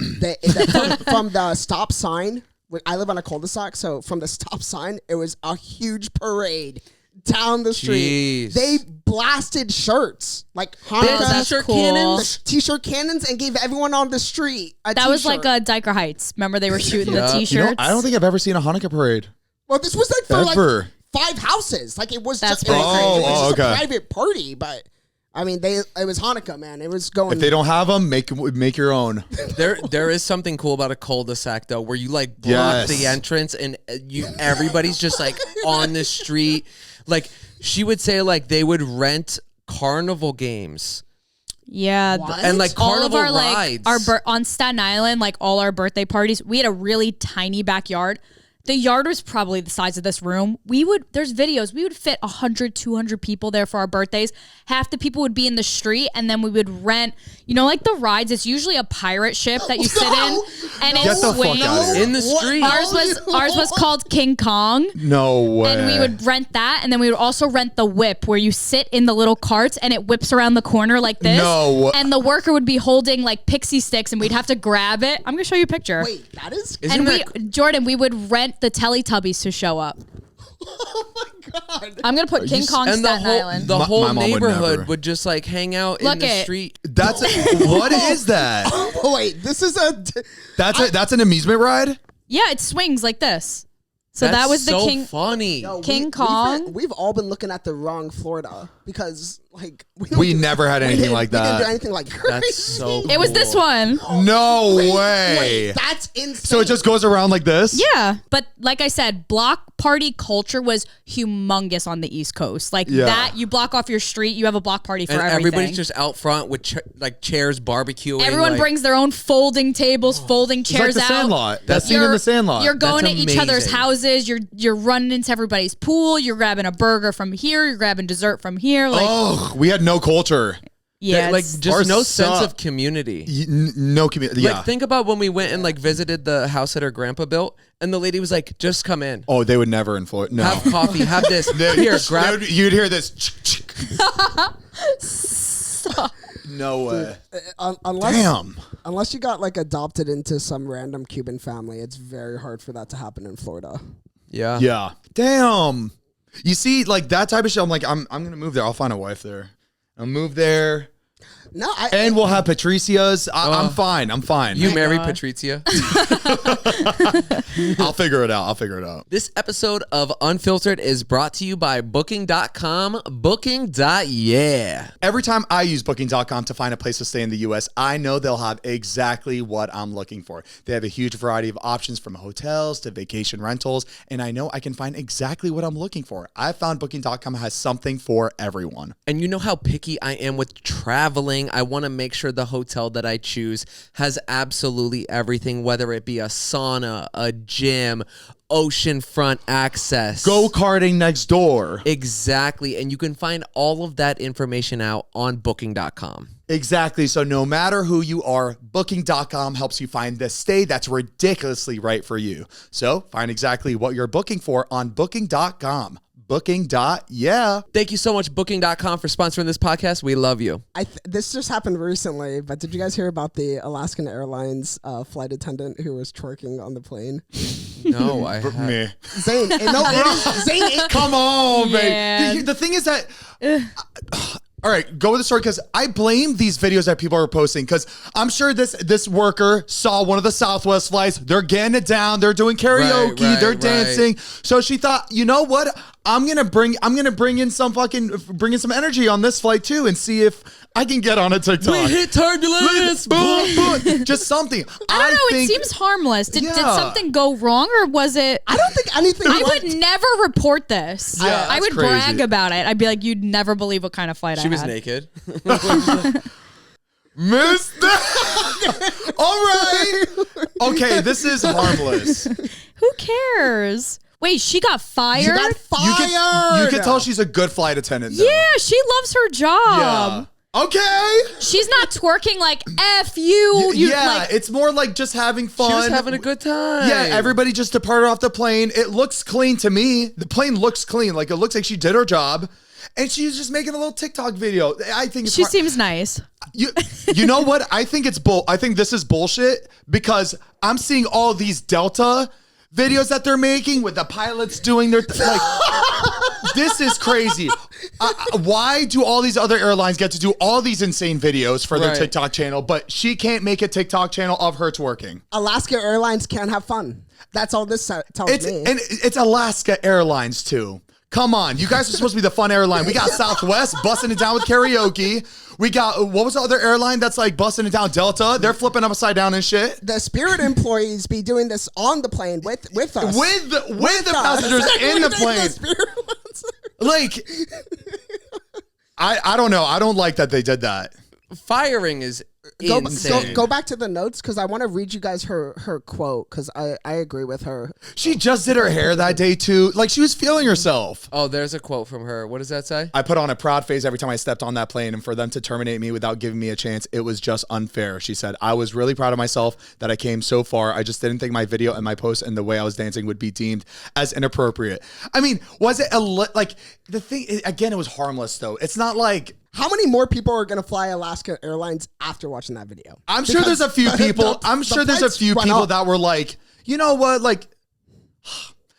From the stop sign. I live on a cul-de-sac, so from the stop sign, it was a huge parade down the street. Jeez. They blasted shirts, like They had Hanukkah t-shirt cool. cannons. t-shirt cannons, and gave everyone on the street a That was t-shirt. like Diker Heights. Remember they were shooting Yeah. the You t-shirts? I don't think I've ever seen a Hanukkah parade. Well, this was like for Ever. like 5 houses. Like it was That's just, it was, pretty it was crazy. just Okay. a private party, but I mean, it was Hanukkah, man. It was going. If they don't have them, make your own. There is something cool about a cul-de-sac though, where you like block Yes. the entrance and everybody's just like on the street. Like she would say, like they would rent carnival games Yeah. What? and like All of carnival our rides. like on Staten Island, like all our birthday parties, we had a really tiny backyard. The yard was probably the size of this room. There's videos, we would fit 100, 200 people there for our birthdays. Half the people would be in the street, and then we would rent, like the rides. It's usually a pirate ship that you sit in, and Get it the fuck swings. outta here. in the street. Ours was called King Kong. No way. And we would rent that, and then we would also rent the whip where you sit in the little carts and it whips around the corner like this. No. And the worker would be holding like pixie sticks, and we'd have to grab it. I'm gonna show you a picture. Wait, that is. Isn't And that Jordan, we would rent the Teletubbies to show up. Oh my god. I'm gonna put King Kong and Staten Island. the My whole mom would neighborhood never. would just like hang out Look in the it. street. That's what is that? Oh wait, this is a. That's an amusement ride. Yeah, it swings like this. So That's that was the so King. funny. Yo, King Kong? We've all been looking at the wrong Florida because like We never had anything like We didn't do that. anything like crazy. That's so It was this one. No Wait, way. that's insane. So it just goes around like this? Yeah, but like I said, block party culture was humongous on the East Coast. Like Yeah. that, you block off your street, you have a block party for and everything. everybody's just out front with like chairs barbecuing. Everyone like, brings their own folding tables, folding It's like chairs the out. Sandlot. That scene in the Sandlot. You're going That's to each other's amazing. houses. You're running into everybody's pool. You're grabbing a burger from here. You're grabbing dessert from here. Like, Oh, we had no culture. yeah, like it's- just Ours no sense suck. of community. No community. Yeah. Like think about when we went and like visited the house that her grandpa built, and the lady was like, "Just come in, Oh, they would never influence. No. have coffee, have this. Here, grab." You'd hear this. No way. unless Damn. unless you got like adopted into some random Cuban family, it's very hard for that to happen in Florida. Yeah, Yeah. Damn. You see, like that type of shit. I'm like, I'm gonna move there. I'll find a wife there. I'll move there, No, and we'll have Patricia's. I'm fine. I'm fine. You married God. Patrizia. I'll figure it out. This episode of Unfiltered is brought to you by Booking.com. Booking.yeah. Every time I use Booking.com to find a place to stay in the U.S., I know they'll have exactly what I'm looking for. They have a huge variety of options from hotels to vacation rentals, and I know I can find exactly what I'm looking for. I found Booking.com has something for everyone. And you know how picky I am with traveling. I want to make sure the hotel that I choose has absolutely everything, whether it be a sauna, a gym, oceanfront access. Go-karting next door. Exactly. And you can find all of that information out on Booking.com. Exactly. So no matter who you are, Booking.com helps you find the stay that's ridiculously right for you. So find exactly what you're booking for on Booking.com. Booking.yeah. Thank you so much, Booking.com, for sponsoring this podcast. We love you. This just happened recently, but did you guys hear about the Alaskan Airlines flight attendant who was twerking on the plane? No, I have. Me. Zane, and no, it is Zane. Come on, Yeah. man. The thing is that. All right, go with the story because I blame these videos that people are posting because I'm sure this worker saw one of the Southwest flights. They're getting it down. They're doing karaoke. Right, they're right. dancing. So she thought, you know what? I'm gonna bring in some energy on this flight too and see if I can get on a TikTok. We hit turbulence. Boom, boom. Just something. I don't know. think- It seems harmless. Did Yeah. something go wrong, or was it? I don't think anything. I would never report this. Yeah, I that's would crazy. brag about it. I'd be like, you'd never believe what kind of flight I She was had. naked. Missed that. All right. Okay, this is harmless. Who cares? Wait, she got fired? You got fired. You can tell she's a good flight attendant. Though. Yeah, she loves her job. Yeah. Okay. She's not twerking like F you. You yeah, like, it's more like just having fun. She was having a good time. Yeah, everybody just departed off the plane. It looks clean to me. The plane looks clean. Like it looks like she did her job. And she's just making a little TikTok video. I think it's she seems nice. you know what? I think it's I think this is bullshit because I'm seeing all these Delta videos that they're making with the pilots doing their like. This is crazy. Why do all these other airlines get to do all these insane videos for their TikTok channel, but she can't make a TikTok channel of her twerking? Alaska Airlines can't have fun. That's all this tells me. And it's Alaska Airlines too. Come on, you guys are supposed to be the fun airline. We got Southwest busting it down with karaoke. We got, what was the other airline that's like busting it down? Delta. They're flipping upside down and shit. The Spirit employees be doing this on the plane with us. With the passengers in the plane. Like, I don't know. I don't like that they did that. Firing is insane. Go back to the notes because I want to read you guys her quote because I agree with her. She just did her hair that day too. Like she was feeling herself. Oh, there's a quote from her. What does that say? I put on a proud face every time I stepped on that plane, and for them to terminate me without giving me a chance, it was just unfair. She said, I was really proud of myself that I came so far. I just didn't think my video and my post and the way I was dancing would be deemed as inappropriate. I mean, was it like the thing again, it was harmless though. It's not like how many more people are going to fly Alaska Airlines after watching that video? I'm sure there's a few people. I'm sure there's a few people that were like, you know what? Like,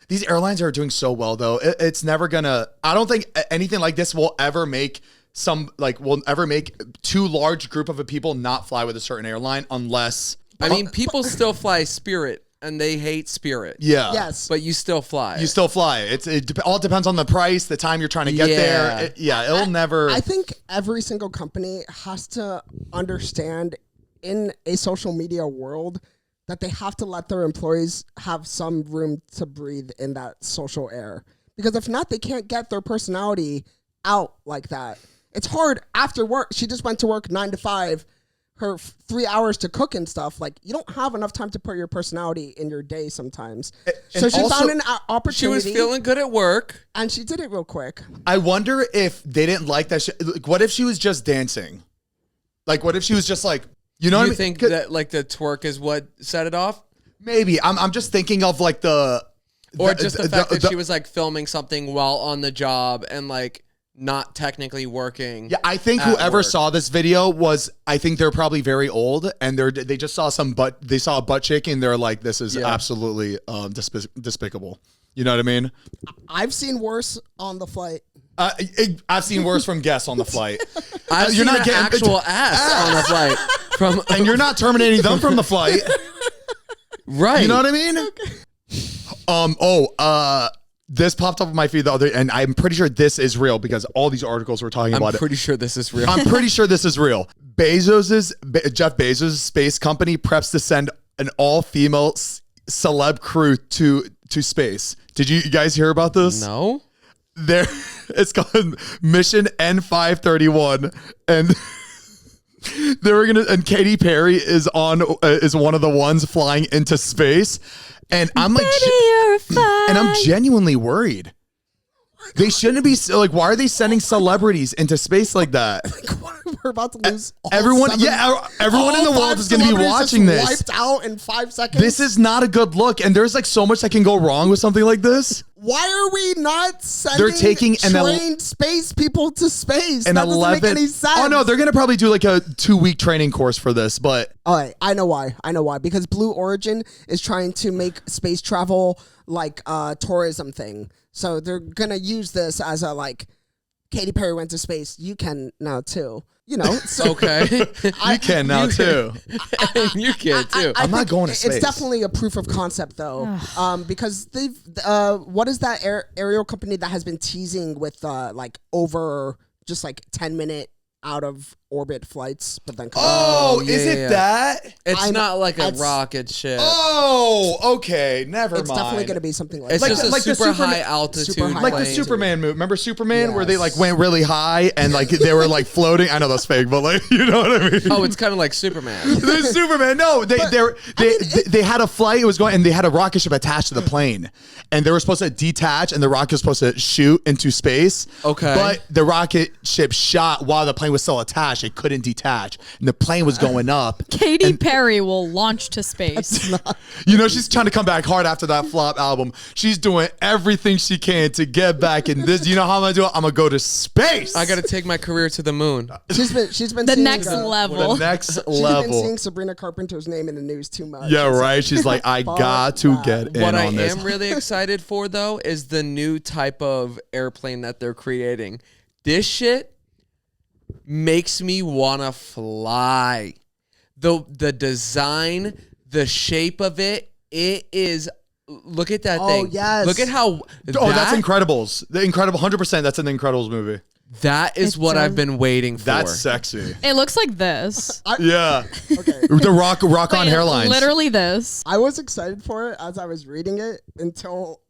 these airlines are doing so well, though. It's never gonna. I don't think anything like this will ever make too large group of people not fly with a certain airline unless. I mean, people still fly Spirit. And they hate Spirit. Yeah. Yes. But you still fly. You still fly. It all depends on the price, the time you're trying to get there. It'll never. I think every single company has to understand in a social media world that they have to let their employees have some room to breathe in that social air. Because if not, they can't get their personality out like that. It's hard after work. She just went to work 9 to 5. Her 3 hours to cook and stuff, like you don't have enough time to put your personality in your day sometimes. So she found an opportunity. She was feeling good at work. And she did it real quick. I wonder if they didn't like that shit. Like, what if she was just dancing? Like, what if she was just like, you know what I mean? You think that like the twerk is what set it off? Maybe. I'm just thinking of like the fact that she was like filming something while on the job and like not technically working. Yeah, I think whoever saw this video I think they're probably very old and they just saw they saw a butt shaking and they're like, this is absolutely despicable. You know what I mean? I've seen worse on the flight. I've seen worse from guests on the flight. You're not getting actual ass on the flight and you're not terminating them from the flight. Right. You know what I mean? Okay. This popped up on my feed the other, and I'm pretty sure this is real because all these articles were talking about it. I'm pretty sure this is real. I'm pretty sure this is real. Jeff Bezos' space company preps to send an all-female celeb crew to space. Did you guys hear about this? No. It's called Mission N531, and they were gonna. And Katy Perry is one of the ones flying into space. And I'm like, and I'm genuinely worried. They shouldn't be like. Why are they sending celebrities into space like that? We're about to lose everyone. Everyone in the world is going to be watching this. Wiped out in 5 seconds. This is not a good look, and there's like so much that can go wrong with something like this. Why are we not sending trained space people to space? That doesn't make any sense. Oh no, they're going to probably do like a 2-week training course for this, but all right, I know why. Because Blue Origin is trying to make space travel like a tourism thing. So they're going to use this as a like, Katy Perry went to space. You can now too. You know. So okay. You can now too. You can too. I'm not going to space. It's definitely a proof of concept though. Because they've, what is that aerial company that has been teasing with like over just like 10-minute out of orbit flights, but then is it that? It's not like a rocket ship. Oh, okay, never mind. It's definitely going to be something like it's that. just a super high altitude, like the Superman movie. Remember Superman, where they like went really high and like they were like floating. I know that's fake, but like you know what I mean. Oh, it's kind of like Superman. There's Superman. No, they had a flight. It was going, and they had a rocket ship attached to the plane, and they were supposed to detach, and the rocket was supposed to shoot into space. Okay, but the rocket ship shot while the plane plane was still attached. It couldn't detach. And the plane was going up. Katy Perry will launch to space. You know, she's trying to come back hard after that flop album. She's doing everything she can to get back in this. You know how I'm going to do it? I'm going to go to space. I got to take my career to the moon. She's been The seeing next level. The next She's been level. seeing Sabrina Carpenter's name in the news too much. Yeah, right. She's like, I Fuck got to that. get in What I on this. am really excited for, though, is the new type of airplane that they're creating. This shit makes me want to fly. The design, the shape of it, it is... Look at that thing. Oh, yes. Look at how... Oh, that's Incredibles. The Incredible, 100%. That's in the Incredibles movie. That is what I've been waiting for. That's sexy. It looks like this. Yeah. Okay. The rock on Wait, hairlines. Literally this. I was excited for it as I was reading it until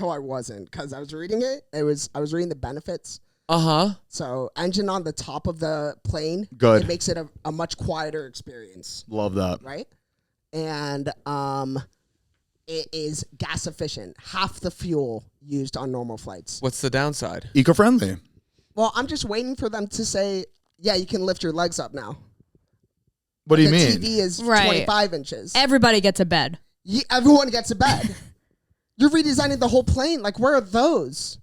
I wasn't, because I was reading it. I was reading the benefits. Uh-huh. So engine on the top of the plane. Good. It makes it a much quieter experience, Love that. right? And it is gas efficient. Half the fuel used on normal flights. What's the downside? Eco-friendly. Well, I'm just waiting for them to say, yeah, you can lift your legs up now. What do you The mean? TV is Right. 25 inches. Everybody gets a bed. Everyone gets a bed. You're redesigning the whole plane. Like, where are those?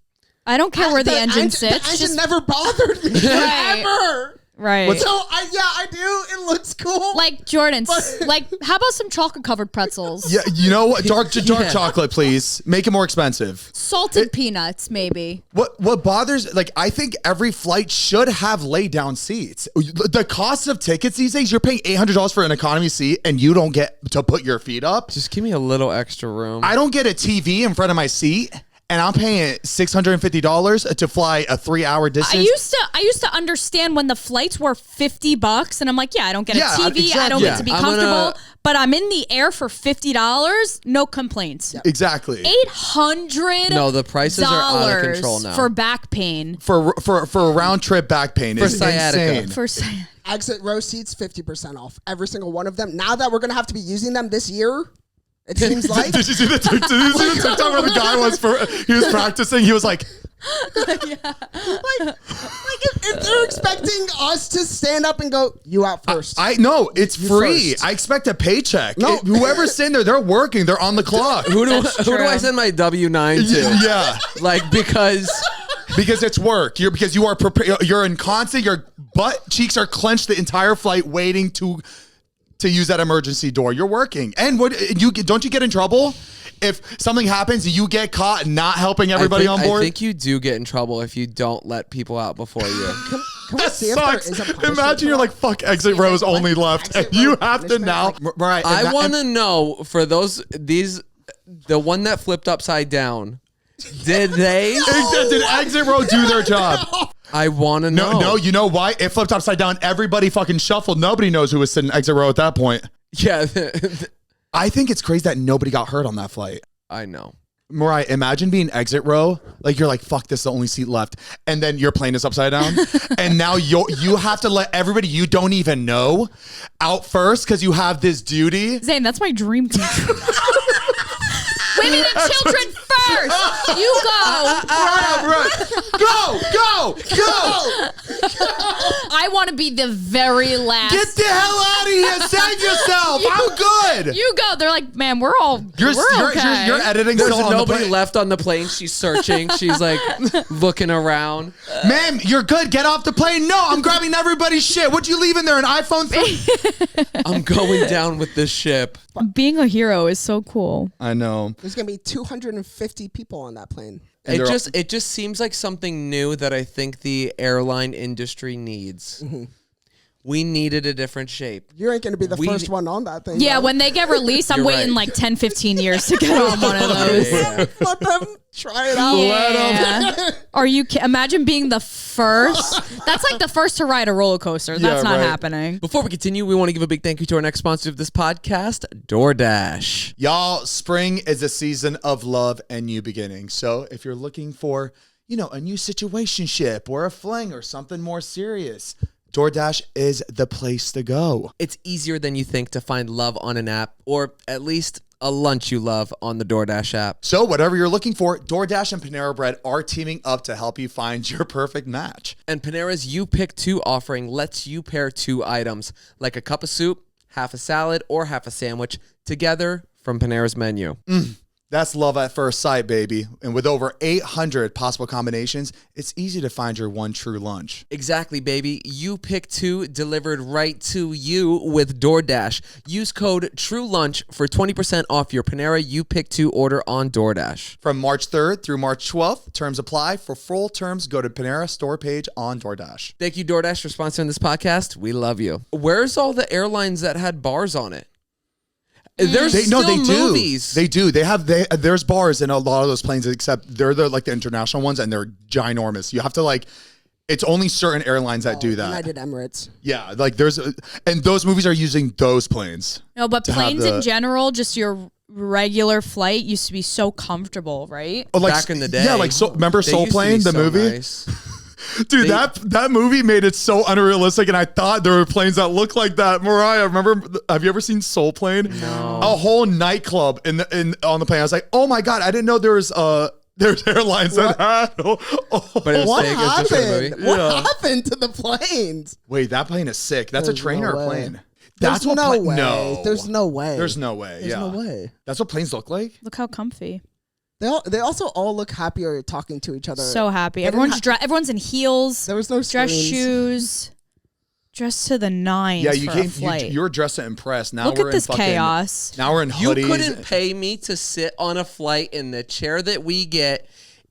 I don't care where the engine sits. The engine Just never bothered me. Right. Ever. right. So, I do. It looks cool. Like Jordan, like how about some chocolate covered pretzels? Yeah, you know what? Dark chocolate, please. Make it more expensive. Salted peanuts, maybe. What bothers, like, I think every flight should have lay down seats. The cost of tickets these days, you're paying $800 for an economy seat and you don't get to put your feet up. Just give me a little extra room. I don't get a TV in front of my seat and I'm paying $650 to fly a 3-hour distance. I used to understand when the flights were $50 and I'm like, yeah, I don't get a Yeah, TV, I don't exactly. get to be I'm gonna- comfortable, but I'm in the air for $50, no complaints. Exactly. $800 No, the prices are out of control now. for back pain. For a round trip back pain For is sciatica. insane. Exit row seats, 50% off. Every single one of them. Now that we're going to have to be using them this year, it seems like. Did you see the TikTok where the guy he was practicing? He was like, like if they're expecting us to stand up and go, you out first. I know it's free. first. I expect a paycheck. No. Whoever's sitting there, they're working. They're on the clock. who do true. I send my W-9 to? Yeah, Like, because because it's work. Because you are prepared. You're in constant. Your butt cheeks are clenched the entire flight, waiting to use that emergency door. You're working, and don't you get in trouble if something happens and you get caught not helping everybody on board? I think you do get in trouble if you don't let people out before you. Can we That see if there sucks. is a punishment Imagine for you're that? like, fuck, exit row is only left, and Exit you row have to punishment, now. like- Right. I want to know, for the one that flipped upside down, did they? Did exit row do their job? I want to know. No, you know why? It flipped upside down. Everybody fucking shuffled. Nobody knows who was sitting exit row at that point. Yeah, I think it's crazy that nobody got hurt on that flight. I know. Mariah, imagine being exit row. Like, you're like, fuck, this is the only seat left. And then your plane is upside down. And now you have to let everybody you don't even know out first because you have this duty. Zane, that's my dream come true. Women and children first. You go. Right. Go. I want to be the very last. Get the hell out of here. Save yourself. I'm good. You go. They're like, man, we're okay. You're editing There's still on the nobody plane. left on the plane. She's searching. She's like looking around. Ma'am, you're good. Get off the plane. No, I'm grabbing everybody's shit. What'd you leave in there? An iPhone 3? I'm going down with this ship. Being a hero is so cool. I know. There's going to be 250 people on that plane. And It just seems like something new that I think the airline industry needs. We needed a different shape. You ain't going to be the We- first one on that thing. Yeah, though. when they get released, I'm You're waiting right. like 10, 15 years to get on one of those. Yeah. Let them try it out. Yeah. Are you imagine being the first? That's like the first to ride a roller coaster. That's Yeah, not right. happening. Before we continue, we want to give a big thank you to our next sponsor of this podcast, DoorDash. Y'all, spring is a season of love and new beginnings. So if you're looking for, a new situationship or a fling or something more serious, DoorDash is the place to go. It's easier than you think to find love on an app, or at least a lunch you love on the DoorDash app. So whatever you're looking for, DoorDash and Panera Bread are teaming up to help you find your perfect match. And Panera's You Pick 2 offering lets you pair 2 items, like a cup of soup, half a salad, or half a sandwich, together from Panera's menu. That's love at first sight, baby. And with over 800 possible combinations, it's easy to find your one true lunch. Exactly, baby. You Pick 2 delivered right to you with DoorDash. Use code TRUELUNCH for 20% off your Panera You Pick 2 order on DoorDash. From March 3rd through March 12th, terms apply. For full terms, go to Panera store page on DoorDash. Thank you, DoorDash, for sponsoring this podcast. We love you. Where's all the airlines that had bars on it? There's still movies. They do. There's bars in a lot of those planes, except they're like the international ones, and they're ginormous. You have to it's only certain airlines that do that. United Emirates. Yeah, and those movies are using those planes. No, but planes in general, just your regular flight used to be so comfortable, right? Back in the day. Yeah, remember They Soul used to be Plane, the so movie? nice. Dude, that movie made it so unrealistic, and I thought there were planes that looked like that. Mariah, have you ever seen Soul Plane? No. A whole nightclub on the plane. I was like, oh my God, I didn't know there's airlines that had. But it was What fake. It was just for the happened? movie. What happened to the planes? Wait, that plane is sick. That's There's a train no or a way. plane? There's no way. No. There's no way. There's no way. There's Yeah. no way. That's what planes look like? Look how comfy. They also all look happier talking to each other. So happy. They didn't Everyone's in heels, There was no dress screens. shoes, dressed to the nines. Yeah, for a flight. you were dressed to impress. Now Look we're at this in fucking, chaos. Now we're in You hoodies. couldn't pay me to sit on a flight in the chair that we get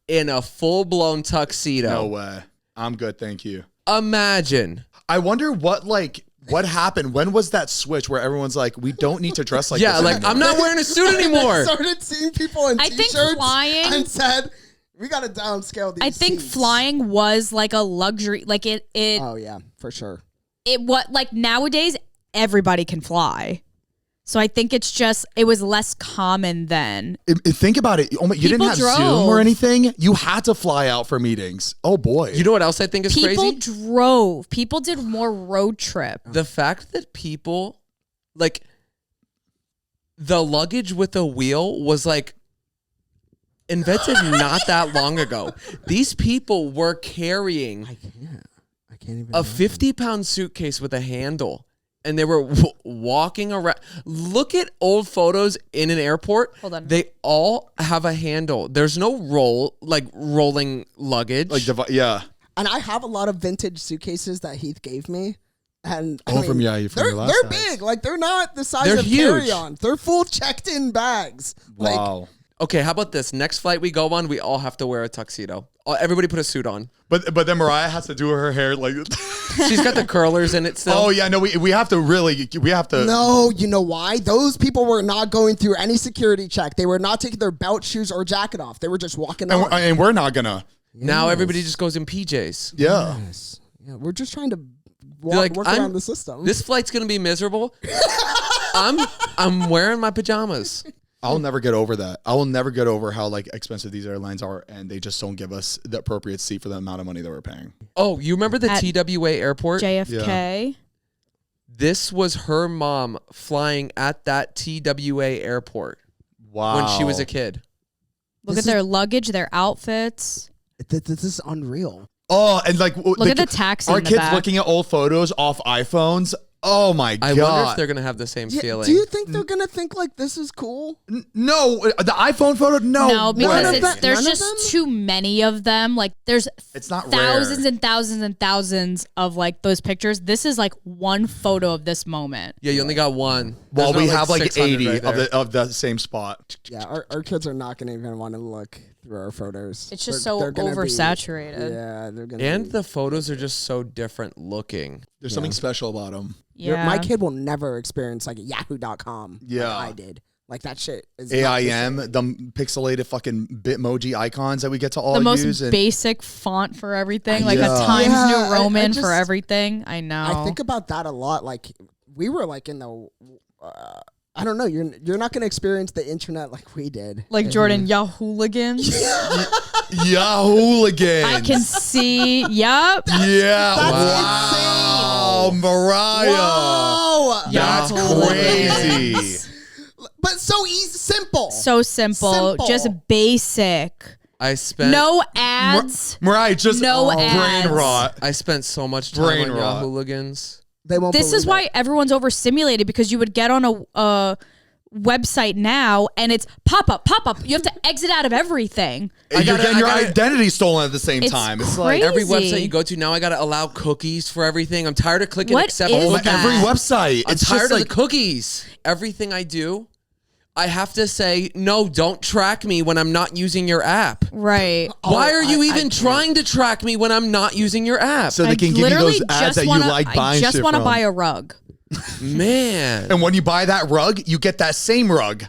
in a full-blown tuxedo. No way. I'm good, thank you. Imagine. I wonder what happened. When was that switch where everyone's like, we don't need to dress like Yeah, this like anymore? I'm not wearing a suit They anymore. started seeing people in I think t-shirts flying- and said, "We got to downscale these." I think seats." flying was like a luxury. Like it Oh yeah, for sure. nowadays everybody can fly. So I think it was less common then. Think about it. You didn't People have Zoom drove. or anything. You had to fly out for meetings. Oh boy. You know what else I think is People crazy? drove. People did more road trip. The fact that people, the luggage with a wheel was invented not that long ago. These people were carrying I can't even. a 50-pound suitcase with a handle. And they were walking around. Look at old photos in an airport. Hold on. They all have a handle. There's no rolling luggage. Yeah. And I have a lot of vintage suitcases that Heath gave me. And Oh, from your last they're size. big. They're not the size They're of huge. carry-on. They're full checked-in bags. Wow. Okay, how about this? Next flight we go on, we all have to wear a tuxedo. Everybody put a suit on. But then Mariah has to do her hair like. She's got the curlers in it still. Oh yeah, no, we have to. No, you know why? Those people were not going through any security check. They were not taking their belt, shoes, or jacket off. They were just walking on. And we're not gonna. Now everybody just goes in PJs. Yeah. Yes. Yeah, we're just trying to You're work around the system. This flight's gonna be miserable. I'm wearing my pajamas. I'll never get over that. I will never get over how expensive these airlines are, and they just don't give us the appropriate seat for the amount of money that we're paying. Oh, you remember the At TWA airport? JFK. This was her mom flying at that TWA airport Wow. when she was a kid. Look This at their luggage, their outfits. This is unreal. Oh, and Look at the taxi Our in the kids back. looking at old photos off iPhones. Oh my I god! wonder if they're gonna have the same Yeah, feeling. do you think they're gonna think this is cool? No, the iPhone photo. No, because None of that- there's none of just them? too many of them. There's It's not thousands rare. and thousands and thousands of those pictures. This is one photo of this moment. Yeah, you only got one. Well, There's we not, have 600 80 right of there. the same spot. Yeah, our kids are not gonna even want to look through our photos. It's just They're gonna be- oversaturated. Yeah, they're gonna. And be- the photos are just so different looking. There's something special about them. Yeah. My kid will never experience Yahoo.com. Yeah. like I did. That shit is not the AIM, same. the pixelated fucking Bitmoji icons that we get to all the most use. and- basic font for everything, Yeah. a Times Yeah, New Roman I for just- everything. I know. I think about that a lot. We were in the. I don't know. You're not gonna experience the internet like we did. Jordan Yahooligans. Yahooligans. I can see. Yep. Yeah. That's Wow. Mariah. Whoa! That's Yahooligans. crazy. but so easy, simple. So simple. Just basic. I spent No ads. Mariah, just No ads. brain rot. I spent so much time Brain on rot. Yahooligans. They won't. This is believe why everyone's overstimulated, because you would get on a website now and it's pop up. You have to exit out of everything. You're getting your identity stolen at the same It's time. It's crazy. like Every website you go to now, I gotta allow cookies for everything. I'm tired of clicking What accept. is like that? every website. I'm It's tired just of like the cookies. Everything I do, I have to say, no, don't track me when I'm not using your app. Right. Why are you I even can't. trying to track me when I'm not using your app? so they can give you those ads that you like buying I just shit want to from. buy a rug. Man. And when you buy that rug, you get that same rug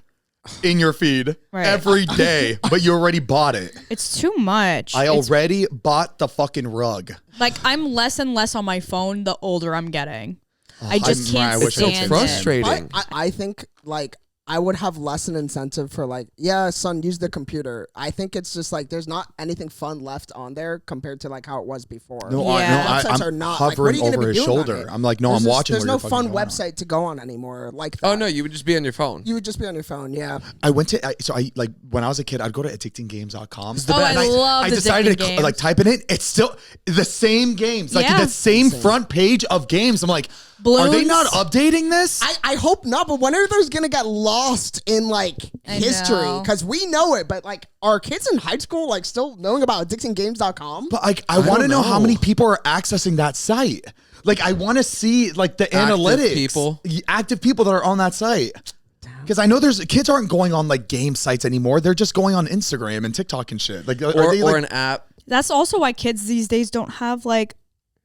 in your feed Right. every day, but you already bought it. It's too much. I It's- already bought the fucking rug. like I'm less and less on my phone the older I'm getting. I just I can't wish I stand could. it. Frustrating. I think like I would have less an incentive for like, yeah, son, use the computer. I think it's just like there's not anything fun left on there compared to like how it was before. No, Yeah. Websites I'm are not like, what are hovering you gonna over be his doing on shoulder. it? I'm like, no, There's I'm just- watching. There's what no you're fun fucking doing. website to go on anymore. Like that. Oh, no, you would just be on your phone. You would just be on your phone. Yeah. I went to so I like when I was a kid, I'd go to addictinggames.com. Oh, I love I decided Addicting to like Games. type it in. It's still the same games, like Yeah. the same front page of games. I'm like, are they Balloons. not updating this? I hope not, but when are those gonna get lost in like I history? know. Because we know it, but like are kids in high school like still knowing about addictinggames.com? But like, I want to don't know how know. many people are accessing that site. Like, I want to see like the analytics, people. active people that are on that site. Because I know there's kids aren't going on like game sites anymore. They're just going on Instagram and TikTok and shit. Like, are they Or like? an app. That's also why kids these days don't have like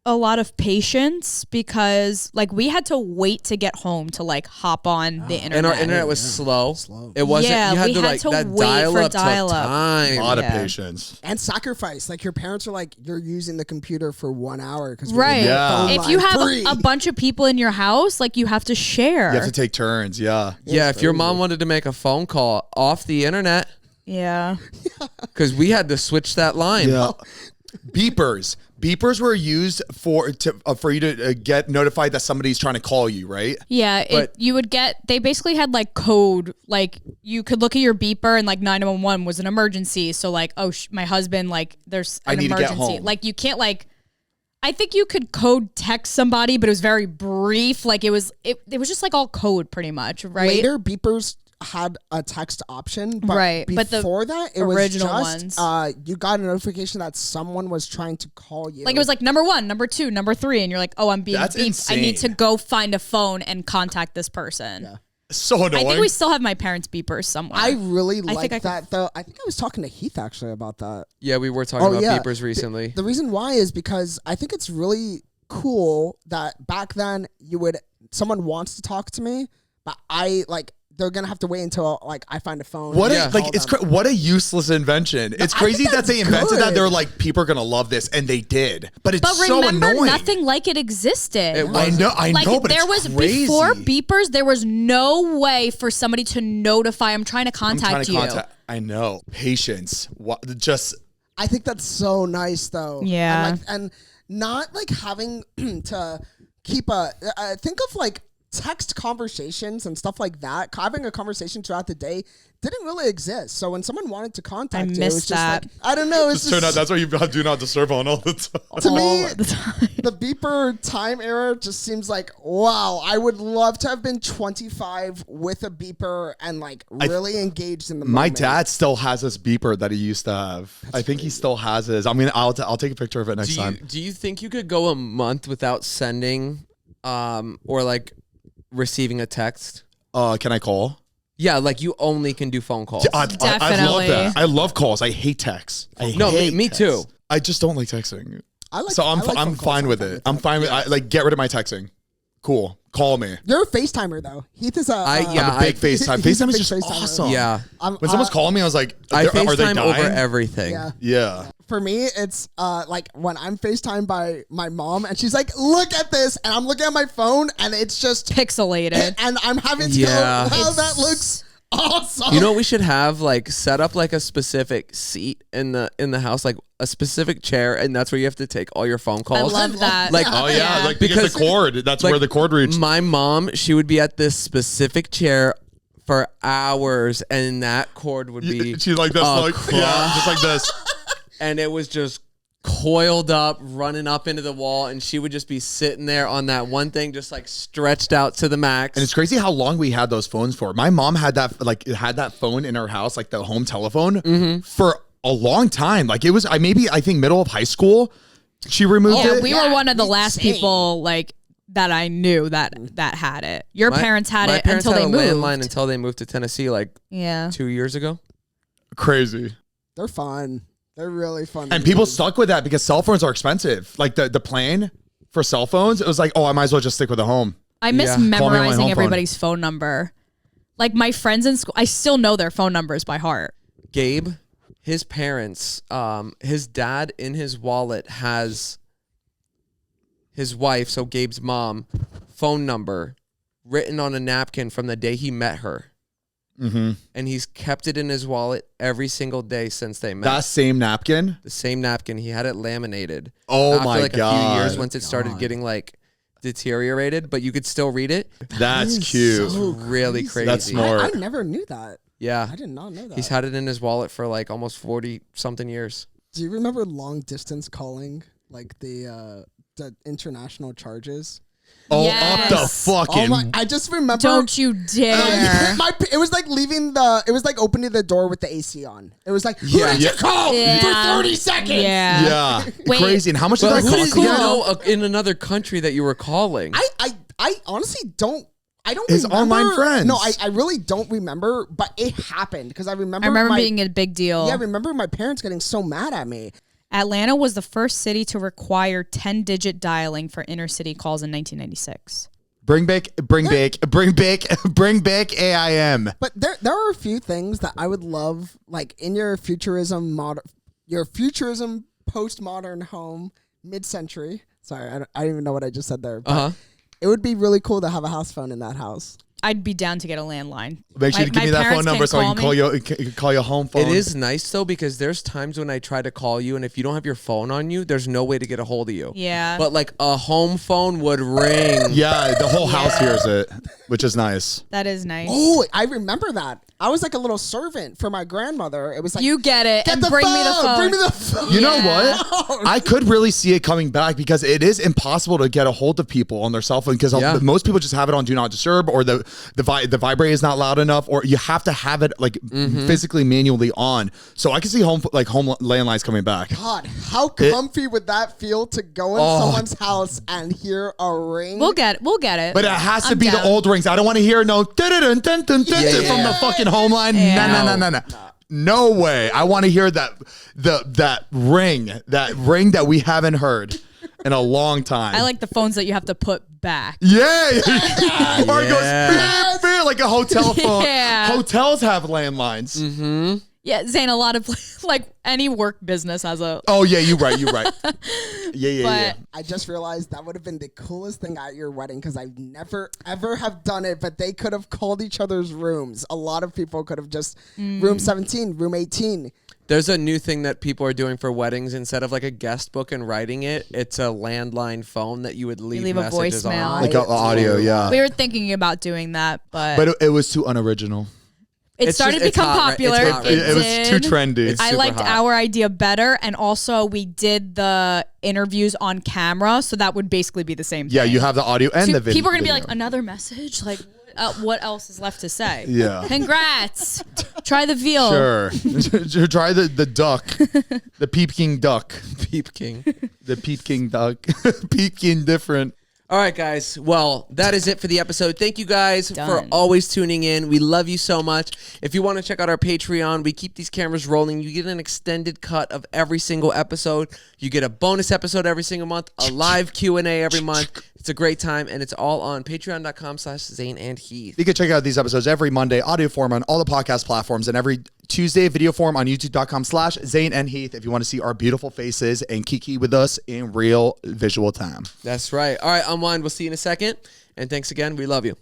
a lot of patience, because like we had to wait to get home to like hop on the internet. And our internet was slow. It wasn't. Yeah, you had we to had like to that wait for dial-up took dial-up. a time. lot of Yeah. patience. And sacrifice. Like your parents are like, you're using the computer for 1 hour because Right. Yeah. If you have a bunch of people in your house, like you have to share. You have to take turns. Yeah. Yeah, if your mom wanted to make a phone call off the internet, Yeah. because we had to switch that line. Yeah. Beepers. Beepers were used for you to get notified that somebody's trying to call you, right? Yeah, But- you would get, they basically had like code, like you could look at your beeper and like 911 was an emergency. So like, oh, my husband, like there's I an need to get emergency. home. Like you can't like, I think you could code text somebody, but it was very brief. Like it was just like all code pretty much, right? Later, beepers had a text option, but Right, but the before that, it was original just ones. you got a notification that someone was trying to call you. Like it was like number 1, number 2, number 3, and you're like, oh, I'm being That's beeped. I need insane. to go find a phone and contact this person. So annoying. I think we still have my parents' beepers somewhere. I really I think like I could- that though. I think I was talking to Heath actually about that. Yeah, we were talking Oh, about yeah. beepers recently. The reason why is because I think it's really cool that back then someone wants to talk to me, but they're gonna have to wait until like I find a phone. What and Yeah. a, like call it's them. what a useless invention. It's I crazy think that they that's invented that. good. They're like, people are gonna love this, and they did. But it's But so remember, annoying. nothing like it existed. It I Like know, but there it's was crazy. before beepers, there was no way for somebody to notify. I'm trying to I'm contact trying to you. contact. I know patience. What just I think that's so nice though. Yeah. and not like having to keep think of like text conversations and stuff like that. Having a conversation throughout the day didn't really exist. So when someone wanted to contact you, it miss was just that. like, I don't know. It's turn out just, that's what you do not disturb on all the time. to me, All the time. the beeper time era just seems like, wow, I would love to have been 25 with a beeper and like really engaged in the My moment. dad still has this beeper that he used to have. I think he still has his. I mean, I'll take a picture of it next time. Do you think you could go a month without sending or like receiving a text? Can I call? Yeah, like you only can do phone calls. I love Definitely. that. I love calls. I hate texts. No, hate me texts. too. I just don't like texting. I like, So I'm I like I'm phone calls. fine with it. I'm fine with like get rid of my texting. Cool. Call me. You're a FaceTimer though. Heath is a. yeah, I'm a big FaceTime. he's a FaceTime is big just FaceTimer. awesome. Yeah. When someone's calling me, I was like, I are they FaceTime over dying? everything. Yeah. Yeah. For me, it's like when I'm FaceTimed by my mom and she's like, look at this. And I'm looking at my phone and it's just. Pixelated. And I'm having to Yeah. go, wow, that looks awesome. You know what we should have? Like set up like a specific seat in the house, like a specific chair, and that's where you have to take all your phone I calls. love that. Like, Oh yeah, Yeah. like because the cord. That's like, where the cord reached. My mom, she would be at this specific chair for hours, and that cord would be She's like this, like, yeah, just like this. and it was just coiled up, running up into the wall, and she would just be sitting there on that one thing, just like stretched out to the max. And it's crazy how long we had those phones for. My mom had that phone in her house, like the home telephone, for a long time. Like it was, I think middle of high school, she removed it. We were one of the last people like that I knew that had it. Your parents had it until they moved. Landline until they moved to Tennessee, like 2 years ago. Crazy. They're fun. They're really fun. And people stuck with that because cell phones are expensive. Like the plan for cell phones, it was like, oh, I might as well just stick with the home. I miss memorizing everybody's phone number. Like my friends in school, I still know their phone numbers by heart. Gabe, his parents, his dad in his wallet has his wife, so Gabe's mom, phone number written on a napkin from the day he met her. Mm-hmm. And he's kept it in his wallet every single day since they met. That same napkin? The same napkin. He had it laminated. Oh after my like God. a few years once it started getting like deteriorated, but you could still read it. That's cute. so Really crazy. That's smart. I never knew that. Yeah. I did not know that. He's had it in his wallet for like almost 40 something years. Do you remember long distance calling, like the international charges? Oh, Yes. up the fucking. Oh my! I just remember. Don't you dare. It was like it was like opening the door with the AC on. It was like, who did you Yeah. call Yeah. for 30 seconds? Yeah. Yeah. Wait. Crazy. And how much did But that who cost did you again? know in another country that you were calling? I honestly don't. I don't His remember. online friends. No, I really don't remember, but it happened because I remember. I remember my, being a big deal. Yeah, I remember my parents getting so mad at me. Atlanta was the first city to require 10-digit dialing for intercity calls in 1996. Bring back AIM. But there are a few things that I would love, like in your futurism postmodern home, mid-century. Sorry, I don't even know what I just said there. But it would be really cool to have a house phone in that house. I'd be down to get a landline. Make sure you give me that phone number so I can call your home phone. It is nice though because there's times when I try to call you and if you don't have your phone on you, there's no way to get a hold of you. Yeah. But like a home phone would ring. Yeah, the whole house hears it, which is nice. That is nice. Oh, I remember that. I was like a little servant for my grandmother. It was like, You get it. get And the bring phone, me the phone. Bring me the phone. You know what? I could really see it coming back because it is impossible to get a hold of people on their cell phone because most people just have it on Do Not Disturb or the vibrate is not loud enough or you have to have it like physically manually on. So I can see home landlines coming back. God, how comfy would that feel to go in someone's house and hear a ring? We'll get it. But it has to I'm be down. the old rings. I don't want to hear no dun dun dun dun from the fucking home line. Yeah. No. No way. I want to hear that ring that we haven't heard in a long time. I like the phones that you have to put back. Yeah. Or it goes beep, beep, like a hotel phone. Yeah. Hotels have landlines. Mm-hmm. Yeah, Zane, a lot of like any work business has a. Oh yeah, you're right. Yeah. I just realized that would have been the coolest thing at your wedding because I've never ever have done it, but they could have called each other's rooms. A lot of people could have just room 17, room 18. There's a new thing that people are doing for weddings. Instead of like a guest book and writing it, it's a landline phone that you would leave a messages voicemail. on. Like audio, yeah. We were thinking about doing that, But it was too unoriginal. it it's started to just- it's become hot, right? popular. It's hot, right? It was too trendy. It's I super liked hot. our idea better, and also we did the interviews on camera, so that would basically be the same thing. Yeah, you have the audio and the video. People are gonna be like, another message? Like, what else is left to say? Yeah. Congrats. Try the veal. Sure. Try the duck. The Peep King duck. Peep King. The Peep King duck. Peep King different. All right, guys. Well, that is it for the episode. Thank you guys for Done. always tuning in. We love you so much. If you want to check out our Patreon, we keep these cameras rolling. You get an extended cut of every single episode. You get a bonus episode every single month, a live Q&A every month. It's a great time, and it's all on patreon.com/Zane and Heath. You can check out these episodes every Monday, audio form on all the podcast platforms, and every Tuesday, video form on youtube.com/Zane and Heath if you want to see our beautiful faces and kiki with us in real visual time. That's right. All right, Unwind. We'll see you in a second. And thanks again. We love you.